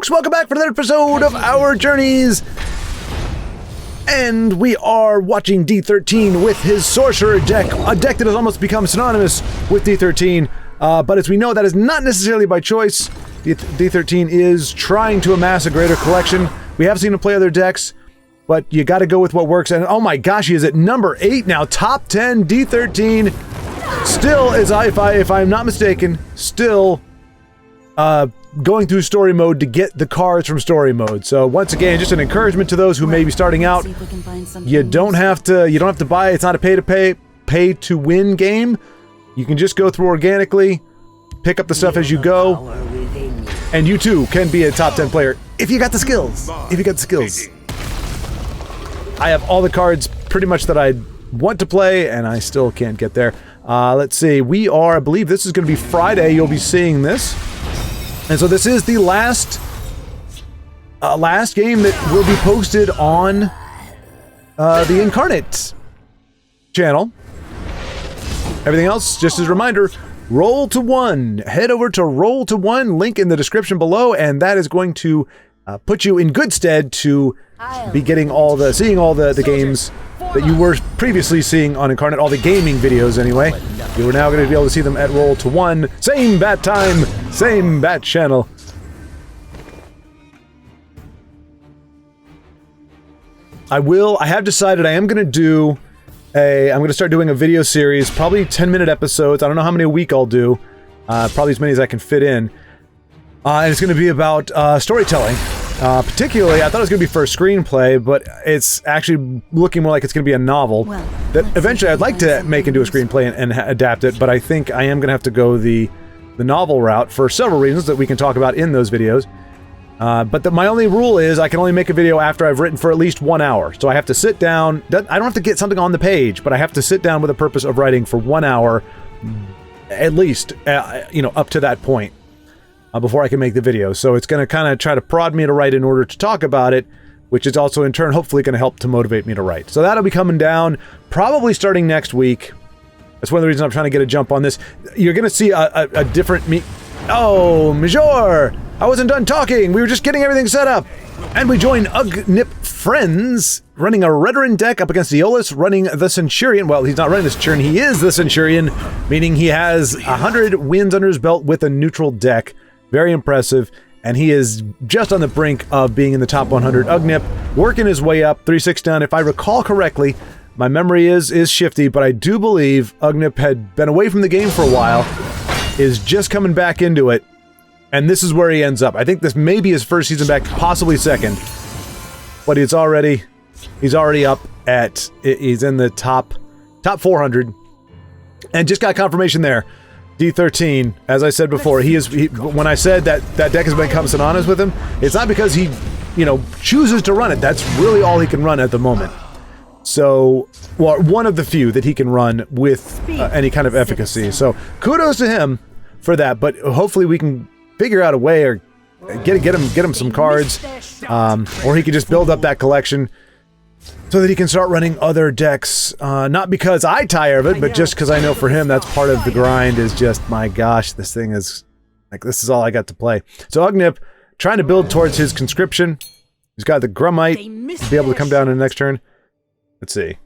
folks, welcome back for another episode of Our Journeys. And we are watching D13 with his Sorcerer deck, a deck that has almost become synonymous with D13. But as we know, that is not necessarily by choice. D13 is trying to amass a greater collection. We have seen him play other decks, but you got to go with what works. And oh my gosh, he is at number 8 now, top 10, D13. Still, if I'm not mistaken, still going through story mode to get the cards from story mode. So once again, just an encouragement to those who may be starting out. You don't have to buy. It's not a pay to win game. You can just go through organically, pick up the stuff as you go, and you too can be a top 10 player if you got the skills. I have all the cards pretty much that I want to play, and I still can't get there. Let's see. I believe this is going to be Friday. You'll be seeing this. And so this is the last game that will be posted on the Incarnate channel. Everything else, just as a reminder, Roll to One. Head over to Roll to One, link in the description below, and that is going to put you in good stead to be getting seeing all the games that you were previously seeing on Incarnate, all the gaming videos anyway. You are now going to be able to see them at Roll to One. Same bat time, same bat channel. I have decided I am going to I'm going to start doing a video series, probably 10-minute episodes. I don't know how many a week I'll do. Probably as many as I can fit in. And it's going to be about storytelling. Particularly, I thought it was going to be for a screenplay, but it's actually looking more like it's going to be a novel that eventually I'd like to make into a screenplay and adapt it, but I think I am going to have to go the novel route for several reasons that we can talk about in those videos. But my only rule is I can only make a video after I've written for at least 1 hour. So I have to sit down. I don't have to get something on the page, but I have to sit down with the purpose of writing for 1 hour, at least, up to that point. Before I can make the video. So it's going to kind of try to prod me to write in order to talk about it, which is also in turn hopefully going to help to motivate me to write. So that'll be coming down probably starting next week. That's one of the reasons I'm trying to get a jump on this. You're going to see a different me. Oh, Major! I wasn't done talking. We were just getting everything set up. And we join Ugnip Friends, running a Redoran deck up against Aeolus, running the Centurion. Well, he's not running the Centurion, he is the Centurion, meaning he has 100 wins under his belt with a neutral deck. Very impressive, and he is just on the brink of being in the top 100. Ugnip working his way up, 3-6 down. If I recall correctly, my memory is shifty, but I do believe Ugnip had been away from the game for a while, is just coming back into it, and this is where he ends up. I think this may be his first season back, possibly second, but he's already up at, he's in the top 400, and just got confirmation there. D13, as I said before, when I said that deck has become synonymous with him, it's not because he, chooses to run it. That's really all he can run at the moment. So, well, one of the few that he can run with any kind of efficacy. So, kudos to him for that. But hopefully, we can figure out a way or get him some cards, or he can just build up that collection so that he can start running other decks, not because I tire of it, but just because I know for him that's part of the grind is just, my gosh, this thing is, this is all I got to play. So Ugnip, trying to build towards his conscription. He's got the Grummite to be able to come down in the next turn. Let's see.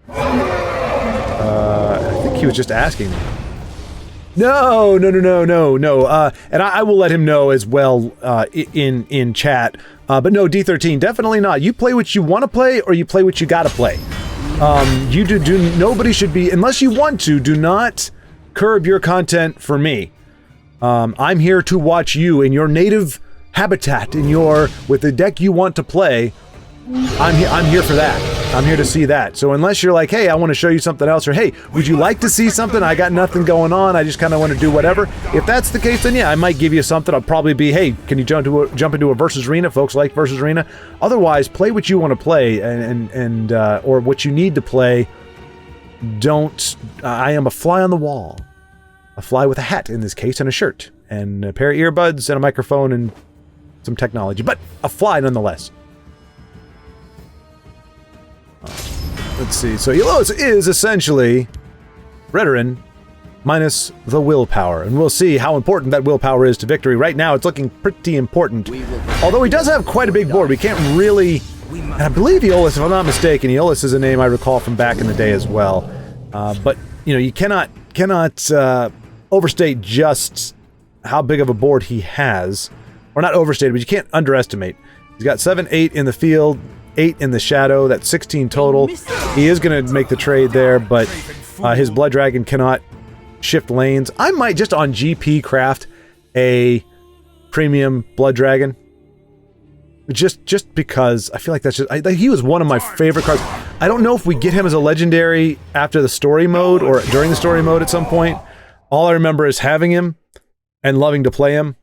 I think he was just asking me. No. And I will let him know as well in chat. But no, D13, definitely not. You play what you want to play, or you play what you gotta play. Nobody should be, unless you want to, do not curb your content for me. I'm here to watch you in your native habitat, with the deck you want to play. I'm here for that. I'm here to see that. So unless you're like, hey, I want to show you something else, or hey, would you like to see something? I got nothing going on. I just kind of want to do whatever. If that's the case, then yeah, I might give you something. I'll probably be, hey, can you jump into a versus arena? Folks like versus arena. Otherwise, play what you want to play and or what you need to play. Don't. I am a fly on the wall. A fly with a hat in this case, and a shirt, and a pair of earbuds, and a microphone, and some technology, but a fly nonetheless. Let's see. So Hilo is essentially Redoran minus the willpower. And we'll see how important that willpower is to victory. Right now, it's looking pretty important. Although he does have quite a big board, we can't really... And I believe Aeolus, if I'm not mistaken, Aeolus is a name I recall from back in the day as well. But, you know, you cannot overstate just how big of a board he has. Or not overstate it, but you can't underestimate. He's got 7, 8 in the field, 8 in the shadow. That's 16 total. He is going to make the trade there, but his Blood Dragon cannot shift lanes. I might just on GP craft a premium Blood Dragon. Just because I feel like that's just... he was one of my favorite cards. I don't know if we get him as a legendary after the story mode or during the story mode at some point. All I remember is having him and loving to play him.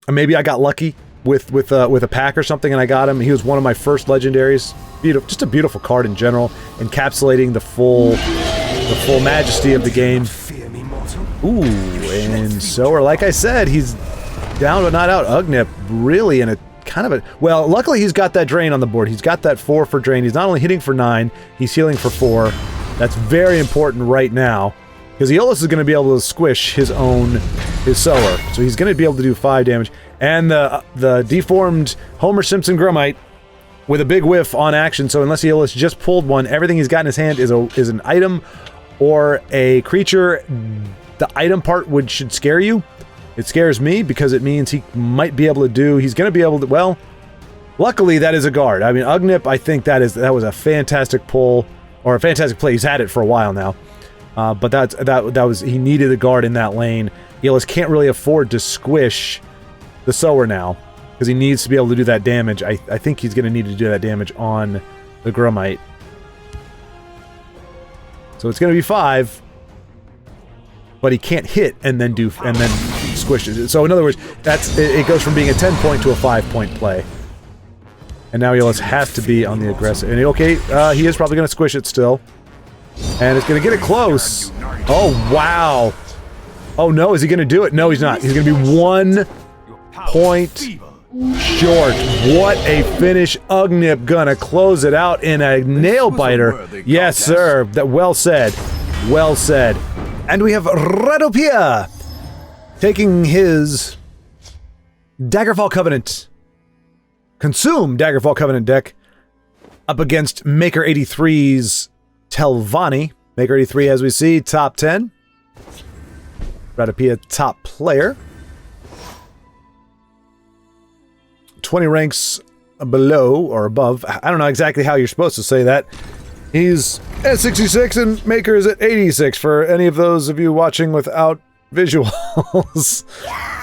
And maybe I got lucky with a pack or something and I got him. He was one of my first legendaries. Beautiful, just a beautiful card in general, encapsulating the full majesty of the game. Ooh, and so, or like I said, he's down but not out. Ugnip really in a kind of a... Well, luckily he's got that drain on the board. He's got that 4 for drain. He's not only hitting for 9, he's healing for 4. That's very important right now, because Aeolus is going to be able to squish his sower. So he's going to be able to do 5 damage. And the deformed Homer Simpson Grumite with a big whiff on action, so unless Aeolus just pulled one, everything he's got in his hand is an item or a creature. The item part should scare you. It scares me because it means he might be able to do... He's going to be able to... Well, luckily that is a guard. I mean, Ugnip, I think that was a fantastic pull, or a fantastic play. He's had it for a while now. But that was... He needed a guard in that lane. Aeolus can't really afford to squish the sower now, because he needs to be able to do that damage. I think he's going to need to do that damage on the Grumite. So it's going to be 5, but he can't hit and then squish it. So in other words, it goes from being a 10-point to a 5-point play. And now Aeolus has to be on the aggressive. And okay, he is probably going to squish it still. And it's going to get it close. Oh, wow. Oh no, is he going to do it? No, he's not. He's going to be 1 point short. What a finish. Ugnip gonna close it out in a nail biter. Yes, sir. That well said. Well said. And we have Ratapia taking his Daggerfall Covenant, Consume Daggerfall Covenant deck up against Maker 83's Telvanni. Maker 83, as we see, top 10. Ratapia, top player. 20 ranks below or above. I don't know exactly how you're supposed to say that. He's at 66 and Maker is at 86 for any of those of you watching without visuals.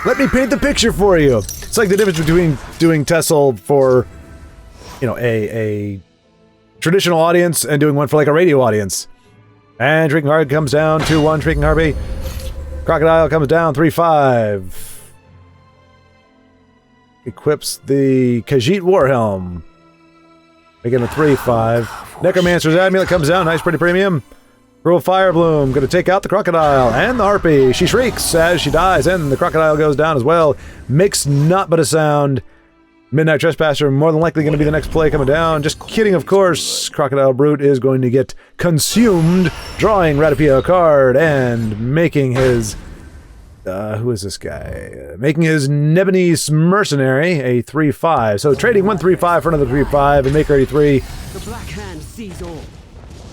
Let me paint the picture for you. It's like the difference between doing TESL for, you know, a traditional audience and doing one for like a radio audience. And Shrieking Heart comes down 2-1. Shrieking Harpy. Crocodile comes down 3-5. Equips the Khajiit Warhelm. Making a 3-5. Necromancer's Amulet comes down. Nice, pretty premium. Cruel Firebloom. Gonna take out the Crocodile and the Harpy. She shrieks as she dies, and the Crocodile goes down as well. Makes not but a sound. Midnight Trespasser, more than likely going to be the next play coming down. Just kidding, of course. Crocodile Brute is going to get consumed, drawing Ratapia a card and making his... who is this guy? Making his Nebonese Mercenary a 3-5. So trading 1 3-5 for another 3-5 and Maker 83. The Black Hand sees all.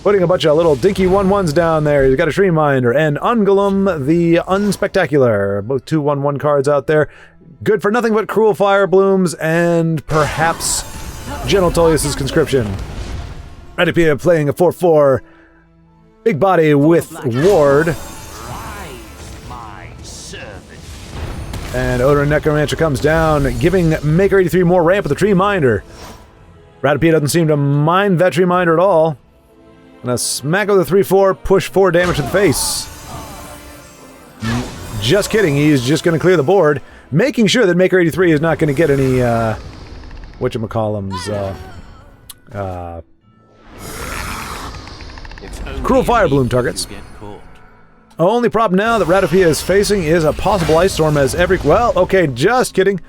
Putting a bunch of little dinky 1-1s down there. He's got a Streamminder and Ungulum the Unspectacular. Both 2 1-1 cards out there. Good for nothing but Cruel Fireblooms and perhaps Gentle Tullius's Conscription. Ratapia playing a 4-4. Big body with Ward. And Odor Necromancer comes down, giving Maker 83 more ramp with the Tree Minder. Ratapia doesn't seem to mind that Tree Minder at all. Gonna smack with a 3-4, push 4 damage to the face. Just kidding, he's just gonna clear the board, making sure that Maker 83 is not gonna get any, whatchamacallums, Cruel Firebloom targets. Only problem now that Ratapia is facing is a possible Ice Storm as every... Well, okay, just kidding.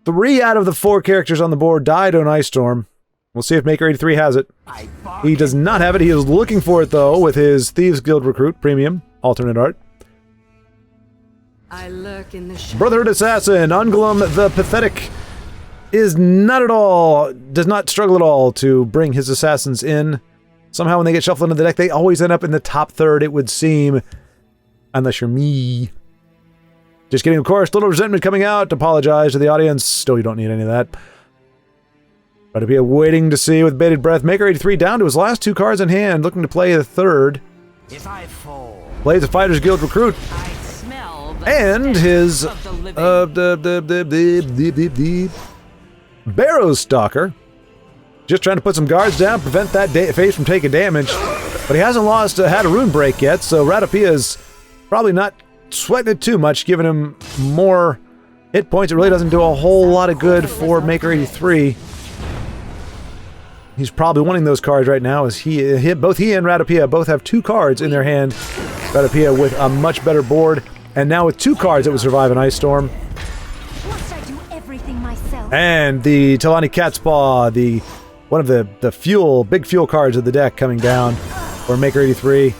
3 out of the 4 characters on the board died on Ice Storm. We'll see if Maker 83 has it. He does not have it. He is looking for it, though, with his Thieves Guild Recruit Premium alternate art. I lurk in the Brotherhood Assassin, Ungulum the Pathetic, is not at all, does not struggle at all to bring his assassins in. Somehow when they get shuffled into the deck, they always end up in the top third, it would seem. Unless you're me. Just kidding, of course. Little resentment coming out to apologize to the audience. Still, you don't need any of that. Ratapia waiting to see with bated breath. Maker 83 down to his last 2 cards in hand, looking to play the third. If I fall, Plays a Fighters Guild Recruit. I smell the And his stench of the living. Barrow Stalker. Just trying to put some guards down, prevent that face from taking damage. But he hasn't had a rune break yet, so Ratapia is probably not sweating it too much, giving him more hit points. It really doesn't do a whole lot of good for Maker 83. He's probably wanting those cards right now, as both he and Ratapia both have 2 cards in their hand. Ratapia with a much better board, and now with 2 cards that would survive an Ice Storm. Must I do everything myself? And the Talani Catspaw, one of the big fuel cards of the deck coming down for Maker 83.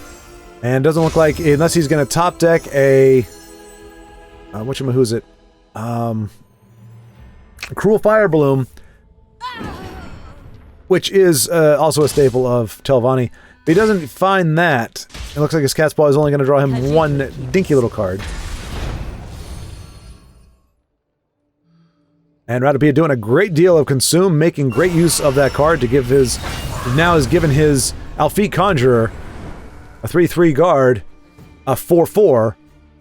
And doesn't look like, unless he's going to top deck a... who's it? Cruel Fire Bloom, which is also a staple of Telvanni. If he doesn't find that, it looks like his Catspaw is only going to draw him 1 dinky little card. And Ratapia doing a great deal of consume, making great use of that card to give his... Now has given his Alfiq Conjurer a 3/3 guard, a 4/4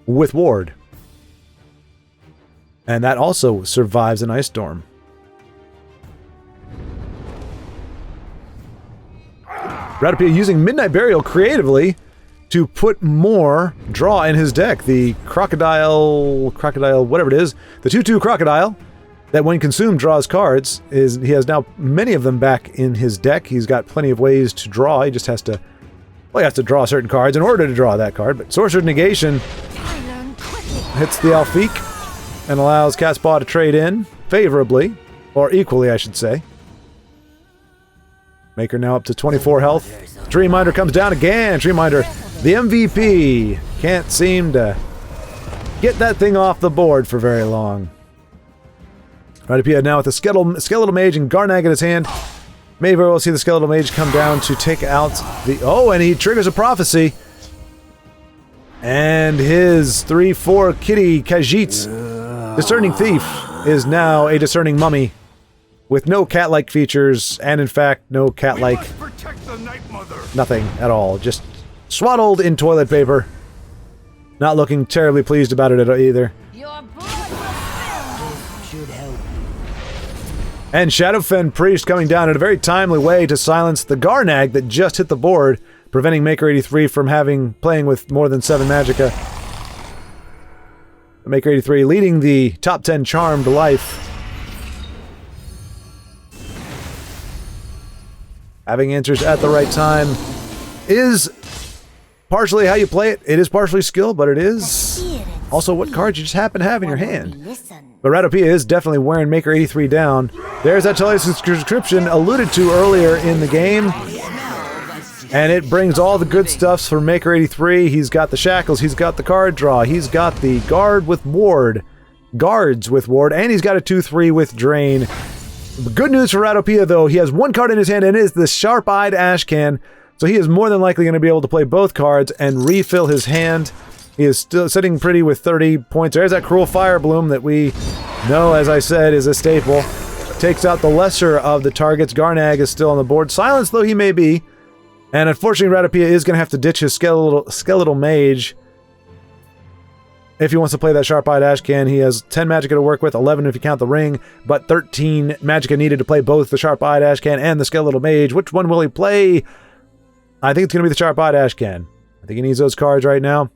with ward. And that also survives an Ice Storm. Ratapia using Midnight Burial creatively to put more draw in his deck. The crocodile, whatever it is, the 2/2 Crocodile, that when consumed draws cards, he has now many of them back in his deck. He's got plenty of ways to draw. He just has to, he has to draw certain cards in order to draw that card. But Sorcerer's Negation hits the Alfiq and allows Catspaw to trade in favorably, or equally, I should say. Maker now up to 24 health. Dreamminder comes down again. Dreamminder, the MVP, can't seem to get that thing off the board for very long. Ratapia now with the Skeletal Mage and Garnag in his hand. May very well see the Skeletal Mage come down to take out the... Oh, and he triggers a Prophecy. And his 3/4 Kitty Khajiit, Discerning Thief, is now a Discerning Mummy with no cat-like features, and in fact, no cat-like... Nothing at all. Just swaddled in toilet paper. Not looking terribly pleased about it either. And Shadowfen Priest coming down in a very timely way to silence the Garnag that just hit the board, preventing Maker 83 from playing with more than 7 Magicka. Maker 83 leading the top 10 charm to life. Having answers at the right time is partially how you play it. It is partially skill, but it is also what cards you just happen to have in your hand. But Ratapia is definitely wearing Maker 83 down. There's that subscription alluded to earlier in the game. And it brings all the good stuffs for Maker 83. He's got the Shackles, he's got the card draw, he's got the Guards with Ward, and he's got a 2/3 with Drain. Good news for Ratapia, though, he has 1 card in his hand, and it is the Sharp-Eyed Ashcan. So he is more than likely going to be able to play both cards and refill his hand. He is still sitting pretty with 30 points. There's that Cruel Fire Bloom that we know, as I said, is a staple. Takes out the lesser of the targets. Garnag is still on the board. Silenced though he may be. And unfortunately, Ratapia is going to have to ditch his skeletal Mage. If he wants to play that Sharp-Eyed Ashcan, he has 10 Magicka to work with, 11 if you count the ring, but 13 Magicka needed to play both the Sharp-Eyed Ashcan and the Skeletal Mage. Which one will he play? I think it's going to be the Sharp-Eyed Ashcan. I think he needs those cards right now.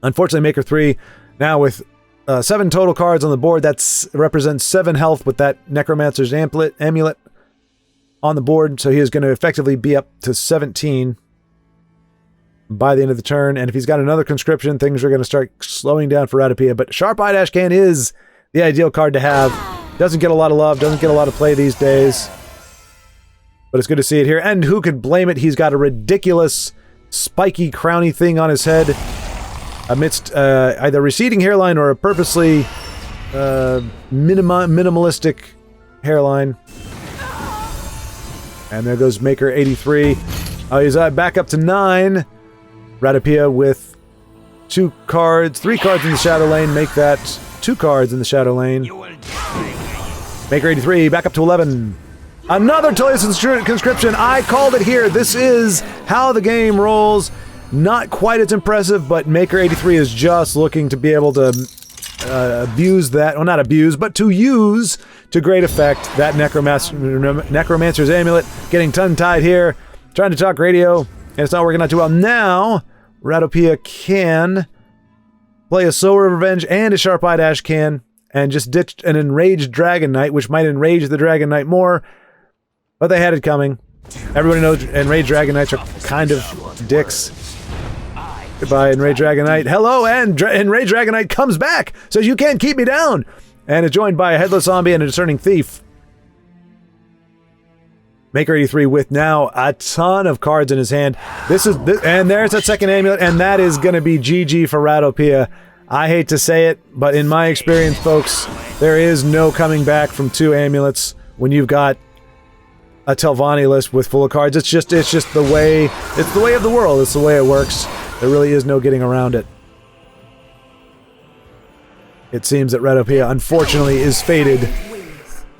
Unfortunately, Maker 3, now with 7 total cards on the board, that represents 7 health with that Necromancer's Amulet on the board, so he is going to effectively be up to 17 by the end of the turn, and if he's got another Conscription, things are going to start slowing down for Ratapia, but Sharp-Eyed Ashcan is the ideal card to have. Doesn't get a lot of love, doesn't get a lot of play these days. But it's good to see it here. And who could blame it? He's got a ridiculous spiky crowny thing on his head amidst either receding hairline or a purposely minimalistic hairline. And there goes Maker 83. He's back up to 9. Ratapia with 3 cards in the shadow lane. Make that 2 cards in the shadow lane. Maker 83 back up to 11. Another Toyous Conscription. I called it here. This is how the game rolls. Not quite as impressive, but Maker 83 is just looking to be able to abuse that. Well, not abuse, but to use to great effect that Necromancer's Amulet. Getting tongue-tied here. Trying to talk radio, and it's not working out too well. Now, Ratapia can play a Soul Revenge and a Sharp-Eyed Ashcan, and just ditch an Enraged Dragon Knight, which might enrage the Dragon Knight more. But they had it coming. Everybody knows Enraged Dragon Knights are kind of dicks. Goodbye, Enraged Dragon Knight. Hello, and Enraged Dragon Knight comes back! Says, you can't keep me down! And is joined by a Headless Zombie and a Discerning Thief. Maker 83 with now a ton of cards in his hand. And there's that second amulet, and that is going to be GG for Ratapia. I hate to say it, but in my experience, folks, there is no coming back from 2 amulets when you've got a Telvanni list with full of cards. It's just the way of the world. It's the way it works. There really is no getting around it. It seems that Ratapia, unfortunately, is fated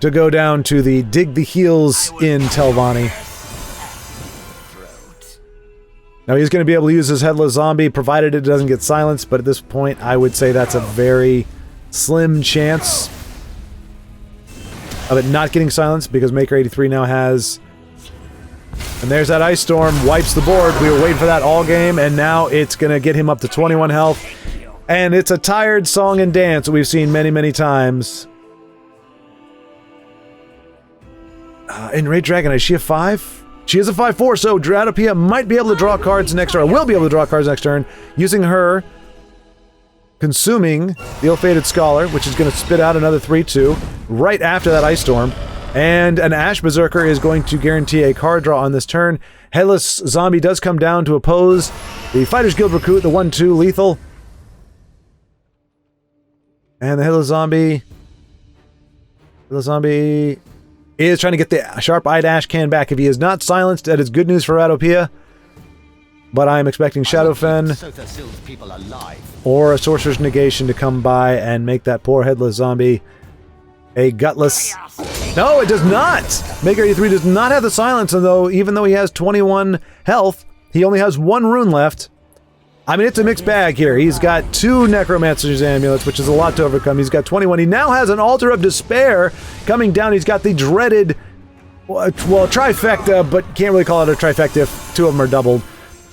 to go down to the dig the heels in Telvanni. Now he's going to be able to use his Headless Zombie, provided it doesn't get silenced, but at this point, I would say that's a very slim chance of it not getting silenced, because Maker 83 now has... And there's that Ice Storm, wipes the board. We were waiting for that all game, and now it's going to get him up to 21 health. And it's a tired song and dance that we've seen many, many times. Enraged Dragon, is she a 5? She is a 5/4, so Ratapia might be able to draw cards next turn, or will be able to draw cards next turn, using her consuming the Ill-Fated Scholar, which is going to spit out another 3/2 right after that Ice Storm. And an Ash Berserker is going to guarantee a card draw on this turn. Headless Zombie does come down to oppose the Fighters Guild Recruit, the 1/2 lethal. And the Headless Zombie is trying to get the Sharp-Eyed Ashcan back. If he is not silenced, that is good news for Ratapia. But I am expecting Shadowfen or a Sorcerer's Negation to come by and make that poor Headless Zombie a gutless... No, it does not! Maker 83 does not have the silence, and even though he has 21 health, he only has 1 rune left. I mean, it's a mixed bag here. He's got 2 Necromancer's Amulets, which is a lot to overcome. He's got 21. He now has an Altar of Despair coming down. He's got the dreaded, well, trifecta, but can't really call it a trifecta if 2 of them are doubled.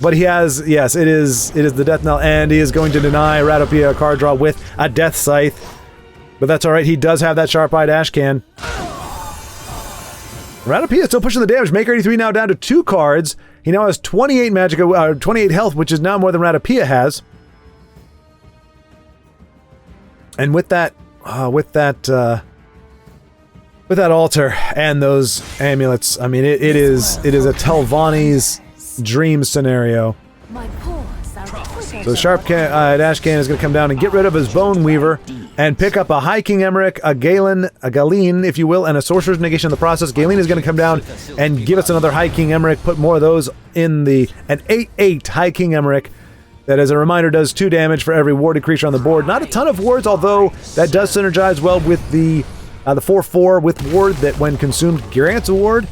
But he has, yes, it is the Death Knell, and he is going to deny Ratapia a card draw with a Death Scythe. But that's alright, he does have that Sharp-Eyed Ashcan. Ratapia still pushing the damage. Maker 83 now down to 2 cards. He now has 28 Magicka, 28 health, which is now more than Ratapia has. And with that altar and those amulets, I mean, it is a Telvanni's dream scenario. My paws are quicker. So the Sharp-Eyed Ashcan is going to come down and get rid of his Bone Weaver and pick up a High King Emmerich, a Galeen, if you will, and a Sorcerer's Negation in the process. Galeen is going to come down and give us another High King Emmerich, put more of those in an 8/8 High King Emmerich that, as a reminder, does 2 damage for every warded creature on the board. Not a ton of wards, although that does synergize well with the 4/4 with ward that, when consumed, grants a ward.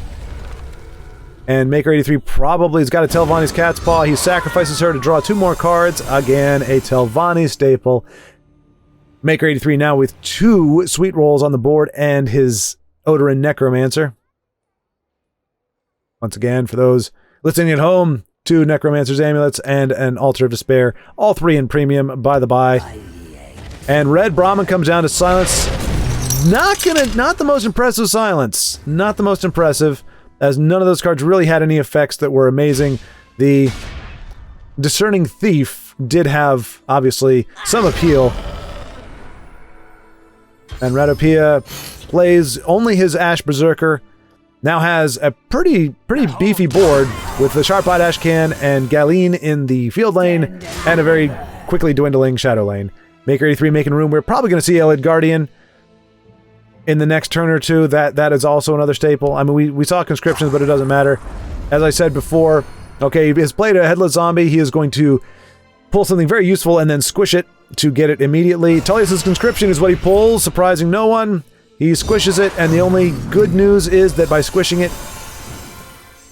And Maker 83 probably has got a Telvanni's Cat's Paw. He sacrifices her to draw 2 more cards. Again, a Telvanni staple. Maker 83 now with 2 Sweet Rolls on the board and his Odorin Necromancer. Once again, for those listening at home, 2 Necromancer's Amulets and an Altar of Despair. All 3 in premium, by the by. And Red Brahmin comes down to silence. Not the most impressive silence. Not the most impressive, as none of those cards really had any effects that were amazing. The Discerning Thief did have, obviously, some appeal. And Ratapia plays only his Ash Berserker, now has a pretty beefy board with the Sharp-Eyed Ashcan and Galeen in the field lane and a very quickly dwindling Shadow lane. Maker 83 making room. We're probably going to see Elid Guardian in the next turn or two. That is also another staple. I mean, we saw conscriptions, but it doesn't matter. As I said before, okay, he has played a Headless Zombie. He is going to pull something very useful and then squish it to get it immediately. Tullius's conscription is what he pulls, surprising no one. He squishes it, and the only good news is that by squishing it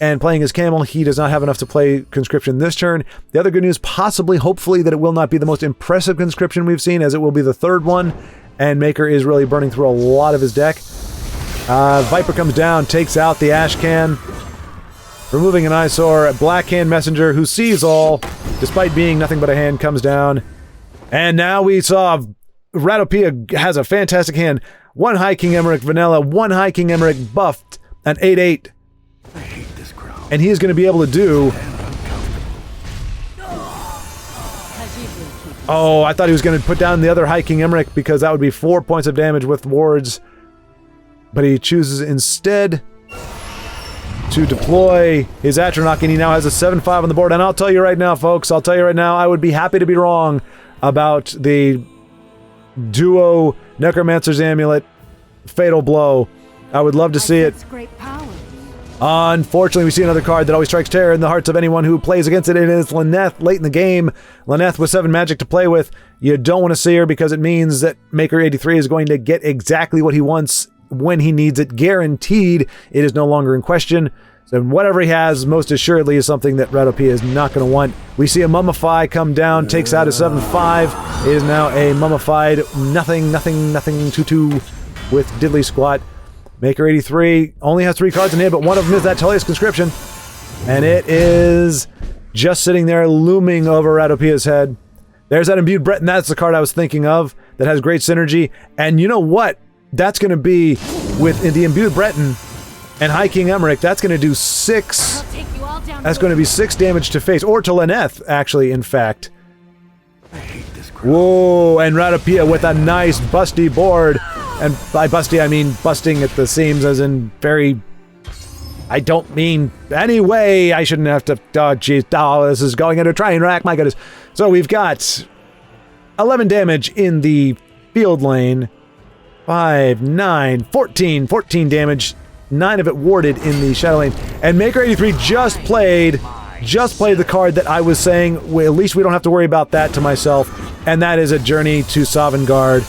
and playing his camel, he does not have enough to play conscription this turn. The other good news, possibly, hopefully, that it will not be the most impressive conscription we've seen, as it will be the third one, and Maker is really burning through a lot of his deck. Viper comes down, takes out the Ashcan, removing an eyesore. Black Hand Messenger, who sees all, despite being nothing but a hand, comes down. And now we saw Ratapia has a fantastic hand. 1 High King Emmerich Vanilla, 1 High King Emmerich buffed, an 8/8. I hate this crowd. And he is going to be able to do... Oh, I thought he was going to put down the other High King Emmerich because that would be 4 points of damage with wards. But he chooses instead to deploy his Atronach, and he now has a 7/5 on the board. And I'll tell you right now, folks, I'll tell you right now, I would be happy to be wrong about the duo Necromancer's Amulet Fatal Blow. I would love to see it. Great power. Unfortunately, we see another card that always strikes terror in the hearts of anyone who plays against it. It is Lyneth late in the game. Lyneth with 7 magic to play with. You don't want to see her because it means that Maker 83 is going to get exactly what he wants when he needs it. Guaranteed. It is no longer in question. So whatever he has, most assuredly, is something that Ratapia is not going to want. We see a Mummify come down, takes out a 7/5. It is now a Mummified nothing 2/2 with Diddly Squat. Maker 83 only has 3 cards in hand, but one of them is that Tullius Conscription. And it is just sitting there looming over Ratapia's head. There's that Imbued Breton. That's the card I was thinking of that has great synergy. And you know what? That's going to be with the Imbued Breton and High King Emmerich. That's going to do 6. I'll take you all down. That's going to be 6 damage to face, or to Lyneth, actually, in fact. I hate this crowd. Whoa, and Ratapia with a nice busty board. And by busty, I mean busting at the seams, as in very... I don't mean anyway. I shouldn't have to... Oh, jeez. Oh, this is going into a train wreck. My goodness. So we've got 11 damage in the field lane. 5, 9, 14. 14 damage. 9 of it warded in the shadow lane. And Maker 83 just played the card that I was saying, well, at least we don't have to worry about that to myself. And that is a Journey to Sovngarde.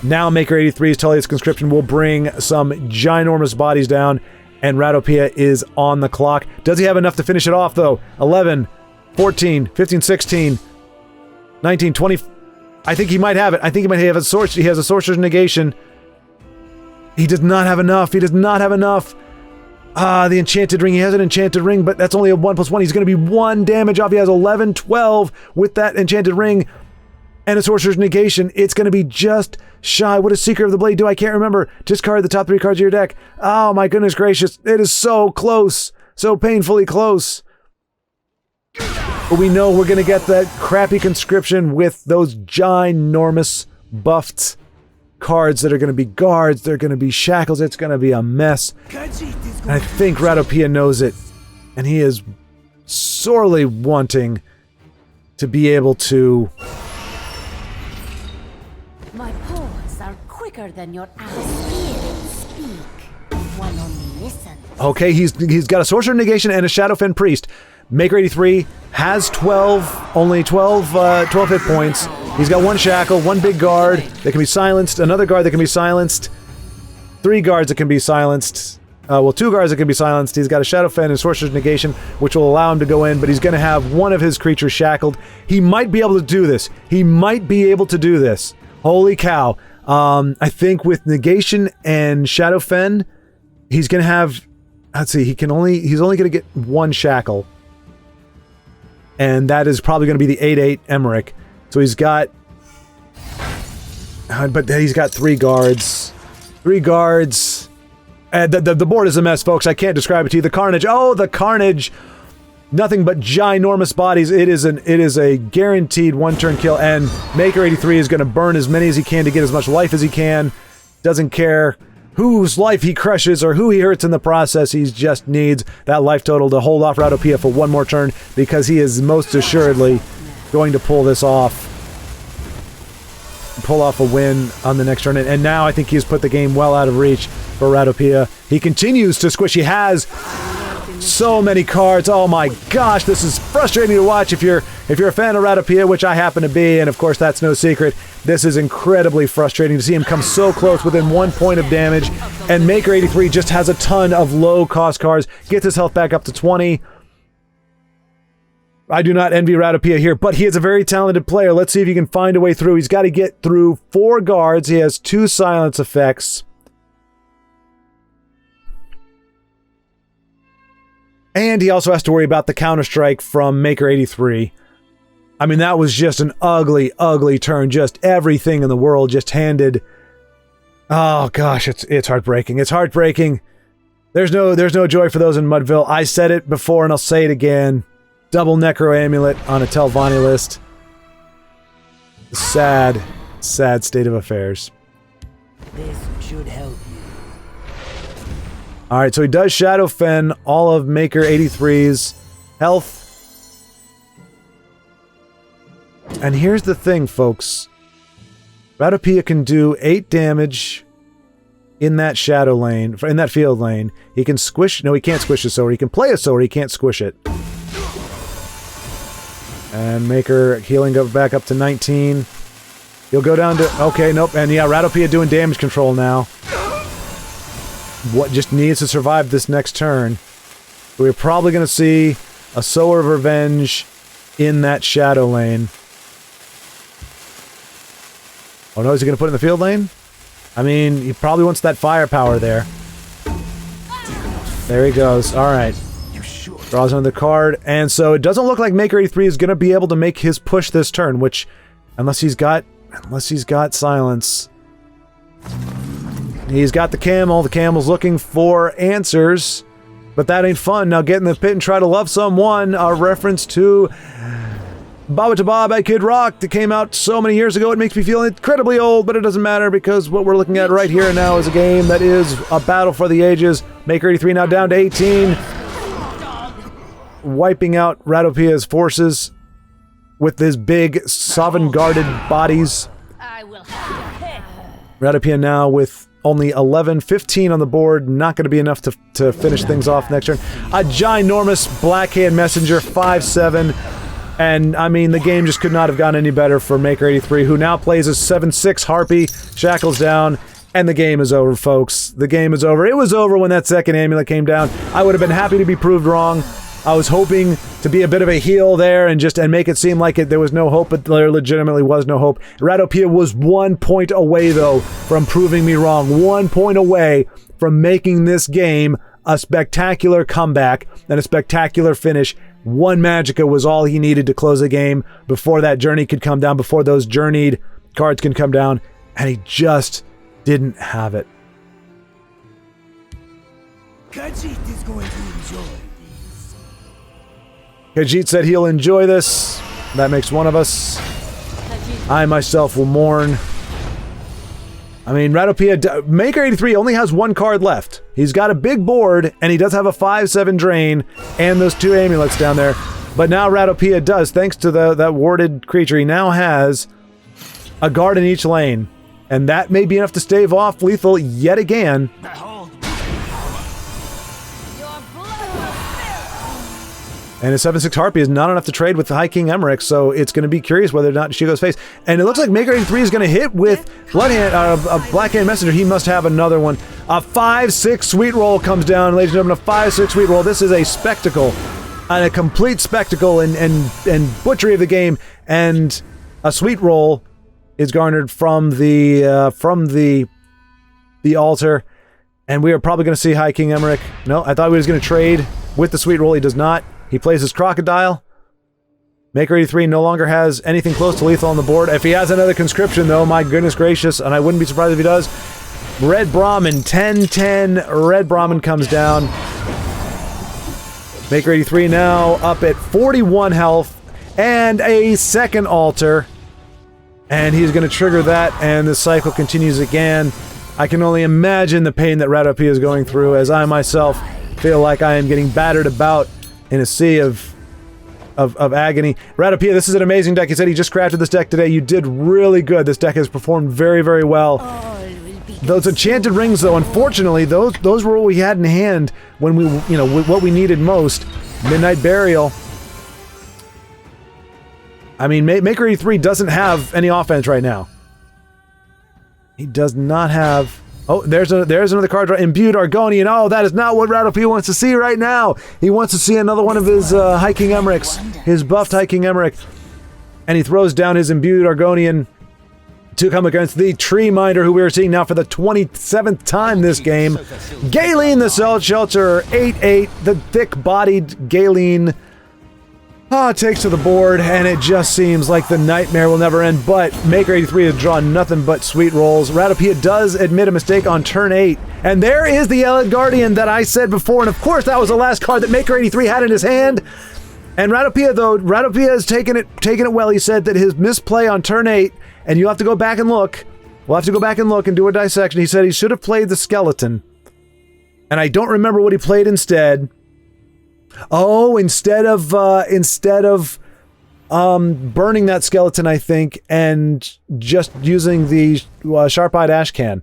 Now Maker 83's Tullius Conscription will bring some ginormous bodies down, and Ratapia is on the clock. Does he have enough to finish it off, though? 11, 14, 15, 16, 19, 20... I think he might have it. I think he might have a source. He has a Sorcerer's Negation. He does not have enough. He does not have enough. The Enchanted Ring. He has an Enchanted Ring, but that's only a 1+1. He's going to be 1 damage off. He has 11, 12 with that Enchanted Ring and a Sorcerer's Negation. It's going to be just shy. What does Seeker of the Blade do? I can't remember. Discard the top 3 cards of your deck. Oh, my goodness gracious. It is so close. So painfully close. But we know we're going to get that crappy conscription with those ginormous buffed cards that are going to be guards. They're going to be shackles. It's going to be a mess. And I think Ratapia knows it. And he is sorely wanting to be able to... My paws are quicker than your ears speak. One only listens. Okay, he's got a Sorcerer Negation and a Shadowfen Priest. Maker 83 has 12 hit points. He's got 1 shackle, 1 big guard that can be silenced, another guard that can be silenced, 3 guards that can be silenced. 2 guards that can be silenced. He's got a Shadowfen and Sorcerer's Negation, which will allow him to go in, but he's going to have one of his creatures shackled. He might be able to do this. He might be able to do this. Holy cow. I think with Negation and Shadowfen, he's going to have... Let's see, he's only going to get 1 shackle. And that is probably going to be the 8/8 Emmerich. So he's got... but he's got 3 guards. 3 guards. The board is a mess, folks. I can't describe it to you. The Carnage. Oh, the Carnage! Nothing but ginormous bodies. It is a guaranteed 1-turn kill, and Maker 83 is going to burn as many as he can to get as much life as he can. Doesn't care. whose life he crushes or who he hurts in the process. He just needs that life total to hold off Ratapia for one more turn, because he is most assuredly going to pull this off. Pull off a win on the next turn. And now I think he's put the game well out of reach for Ratapia. He continues to squish. He has so many cards. Oh my gosh, this is frustrating to watch if you're a fan of Ratapia, which I happen to be, and of course that's no secret. This is incredibly frustrating to see him come so close within 1 point of damage, and Maker 83 just has a ton of low cost cards, gets his health back up to 20. I do not envy Ratapia here, but he is a very talented player. Let's see if he can find a way through. He's got to get through 4 guards. He has 2 silence effects. And he also has to worry about the Counter-Strike from Maker 83. I mean, that was just an ugly, ugly turn. Just everything in the world just handed. Oh gosh, it's heartbreaking. It's heartbreaking. There's no joy for those in Mudville. I said it before and I'll say it again. Double Necro Amulet on a Telvanni list. Sad, sad state of affairs. This should help you. Alright, so he does Shadow Fen all of Maker 83's health. And here's the thing, folks. Ratapia can do 8 damage in that shadow lane, in that field lane. He can squish... No, he can't squish a Sower. He can play a Sower, he can't squish it. And Maker healing back up to 19. He'll go down to... Okay, nope. And yeah, Ratapia doing damage control now. What just needs to survive this next turn. We're probably going to see a Sower of Revenge in that shadow lane. Oh no, is he going to put it in the field lane? I mean, he probably wants that firepower there. There he goes. Alright. Draws another card. And so it doesn't look like Maker 83 is going to be able to make his push this turn, which, unless he's got silence. He's got the camel. The camel's looking for answers. But that ain't fun. Now get in the pit and try to love someone. A reference to Baba to Bob by Kid Rock that came out so many years ago. It makes me feel incredibly old, but it doesn't matter because what we're looking at right here and now is a game that is a battle for the ages. Maker 83 now down to 18. Wiping out Ratopia's forces with his big, sovereign-guarded bodies. Ratapia now with only 11, 15 on the board. Not going to be enough to finish things off next turn. A ginormous Blackhand Messenger, 5/7. And, I mean, the game just could not have gone any better for Maker 83, who now plays a 7/6 Harpy, shackles down, and the game is over, folks. The game is over. It was over when that second amulet came down. I would have been happy to be proved wrong. I was hoping to be a bit of a heel there and make it seem like there was no hope, but there legitimately was no hope. Ratapia was 1 point away, though, from proving me wrong. 1 point away from making this game a spectacular comeback and a spectacular finish. 1 Magicka was all he needed to close the game before that journey could come down, before those journeyed cards can come down, and he just didn't have it. Khajiit is going to enjoy. Khajiit said he'll enjoy this. That makes one of us. I myself will mourn. I mean, Ratapia... Maker 83 only has 1 card left. He's got a big board, and he does have a 5/7 drain, and those 2 amulets down there. But now Ratapia does, thanks to that warded creature, he now has a guard in each lane. And that may be enough to stave off lethal yet again. And a 7/6 Harpy is not enough to trade with the High King Emmerich, so it's going to be curious whether or not she goes face. And it looks like Maker 83 is going to hit with a Blackhand Messenger. He must have another one. A 5/6 Sweet Roll comes down, ladies and gentlemen. A 5/6 Sweet Roll. This is a spectacle, and a complete spectacle and butchery of the game. And a Sweet Roll is garnered from the altar, and we are probably going to see High King Emmerich. No, I thought he was going to trade with the Sweet Roll. He does not. He plays his Crocodile. Maker 83 no longer has anything close to lethal on the board. If he has another conscription, though, my goodness gracious, and I wouldn't be surprised if he does. Red Brahmin, 10/10. Red Brahmin comes down. Maker 83 now up at 41 health and a second altar. And he's going to trigger that, and the cycle continues again. I can only imagine the pain that Ratapia is going through, as I myself feel like I am getting battered about in a sea of agony. Ratapia, this is an amazing deck. He said he just crafted this deck today. You did really good. This deck has performed very, very well. Those enchanted rings, though, unfortunately, those were what we had in hand when we, you know, what we needed most. Midnight Burial. I mean, Maker 83 doesn't have any offense right now. He does not have... Oh, there's another card. Imbued Argonian. Oh, that is not what Ratapia wants to see right now. He wants to see another one of his Hiking Emmerichs. His buffed Hiking Emmerich. And he throws down his Imbued Argonian to come against the Tree Minder, who we are seeing now for the 27th time this game. Galen the Cell Shelter, 8/8. The thick-bodied Galen takes to the board, and it just seems like the nightmare will never end. But Maker 83 has drawn nothing but sweet rolls. Ratapia does admit a mistake on turn 8. And there is the Elid Guardian that I said before, and of course that was the last card that Maker 83 had in his hand. And Ratapia, though, Ratapia has taken it well. He said that his misplay on turn 8, and you'll have to go back and look. We'll have to go back and look and do a dissection. He said he should have played the skeleton. And I don't remember what he played instead. Oh, instead of burning that skeleton, I think, and just using the Sharp-Eyed Ashcan.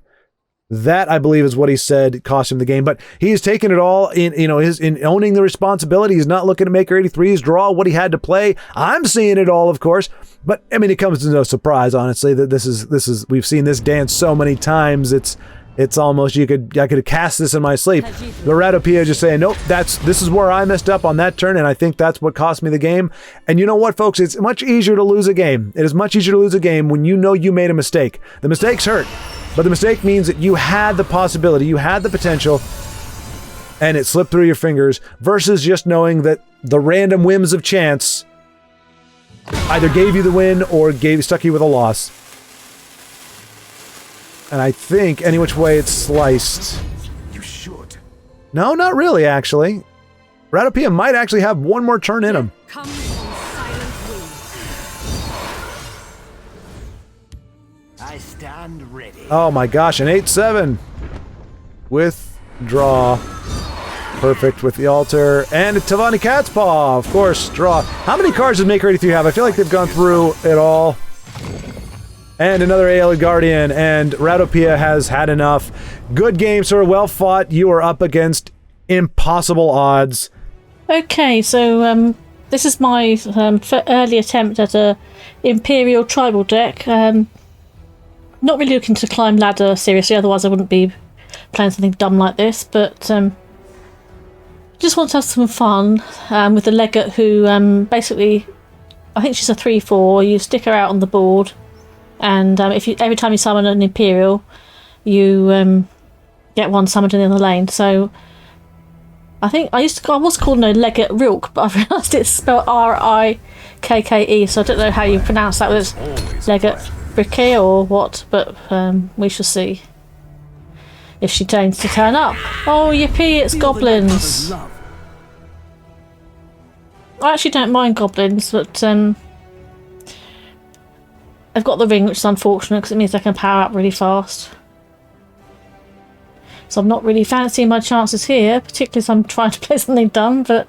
That, I believe, is what he said cost him the game. But he's taken it all in, you know, in owning the responsibility. He's not looking to make 83's draw what he had to play. I'm seeing it all, of course. But I mean, it comes to no surprise, honestly, that this is we've seen this dance so many times. It's almost I could cast this in my sleep. The Ratapia just saying, nope, this is where I messed up on that turn, and I think that's what cost me the game. And you know what, folks? It's much easier to lose a game. It is much easier to lose a game when you know you made a mistake. The mistakes hurt, but the mistake means that you had the possibility, you had the potential, and it slipped through your fingers, versus just knowing that the random whims of chance either gave you the win or stuck you with a loss. And I think any which way it's sliced. You should. No, not really, actually. Ratapia might actually have one more turn in him. Comes on silent wings. I stand ready. Oh my gosh, an 8/7. Withdraw. Perfect with the altar. And a Tavani Cat's Paw, of course, draw. How many cards does Maker 83 have? I feel like they've gone through it all. And another Elid Guardian, and Ratapia has had enough. Good game, sir. Well fought. You are up against impossible odds. Okay, so this is my early attempt at a Imperial tribal deck. Not really looking to climb ladder seriously, otherwise I wouldn't be playing something dumb like this. But just want to have some fun with the Legate, who basically, I think she's a 3/4. You stick her out on the board. And every time you summon an Imperial, you get one summoned in the other lane. So I think I was calling her Legate Rilk, but I realised it's spelled R-I-K-K-E. So I don't know how you pronounce that. Was Legate Briquet or what? But we shall see if she deigns to turn up. Oh yippee! It's goblins. I actually don't mind goblins, but I've got the ring, which is unfortunate because it means I can power up really fast. So I'm not really fancying my chances here, particularly as I'm trying to play something dumb, but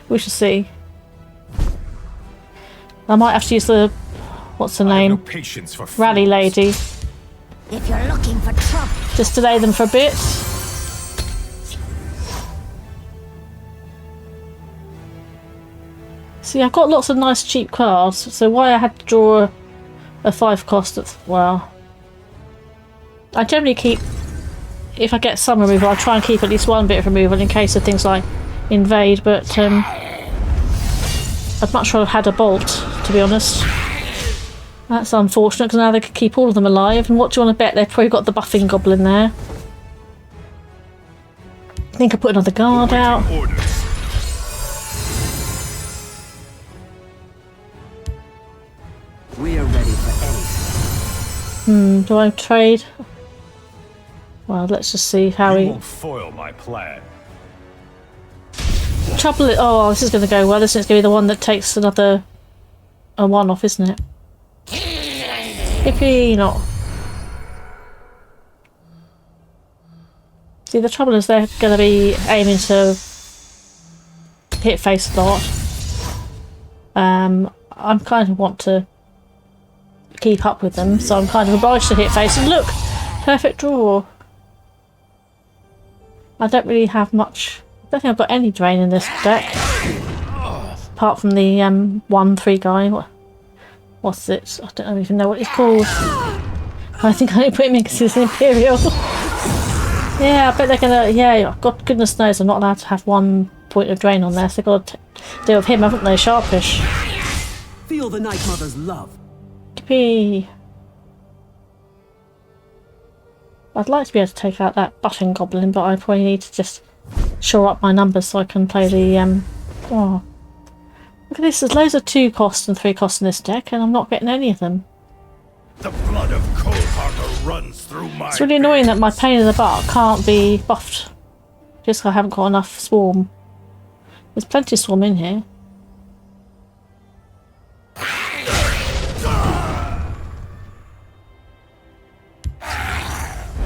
we shall see. I might have to use the, what's her name? No patience for Rally Lady. If you're looking for trouble, Just delay them for a bit. See, I've got lots of nice cheap cards, so why I had to draw a 5 cost at, well, I generally keep, if I get some removal, I try and keep at least one bit of removal in case of things like invade, but I'd much rather have had a bolt, to be honest. That's unfortunate because now they could keep all of them alive, and what do you want to bet? They've probably got the buffing goblin there. I think I put another guard out. We are ready for anything. Do I trade? Well, let's just see how You he... won't foil my plan. Trouble is... Oh, this is going to go well. This is going to be the one that takes another... a 1 off, isn't it? Hippie, not. See, the trouble is they're going to be aiming to hit face a lot. I'm kind of want to keep up with them, so I'm kind of obliged to hit face. And look! Perfect draw. I don't really have much... I don't think I've got any drain in this deck. Apart from the 1-3 guy. What's it? I don't even know what it's called. I think I only put him in because he's an Imperial. Yeah, I bet they're gonna... Yeah, God goodness knows I'm not allowed to have 1 point of drain on there, so they've got to deal with him, haven't they? Sharpish. Feel the Night Mother's love. Yippee. I'd like to be able to take out that button goblin, but I probably need to just shore up my numbers so I can play the... Oh. Look at this, there's loads of 2 costs and 3 costs in this deck, and I'm not getting any of them. The blood of Cold Harbor runs through my It's really annoying that my pain in the butt can't be buffed. Just 'cause I haven't got enough swarm. There's plenty of swarm in here.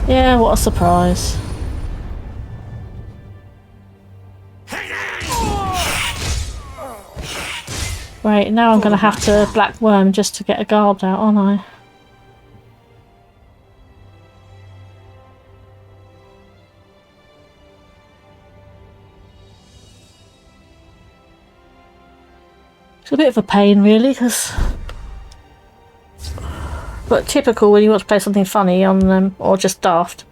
Yeah, what a surprise. Right, now I'm going to have to Black Worm just to get a guard out, aren't I? It's a bit of a pain, really, because... But typical when you want to play something funny on them, or just daft.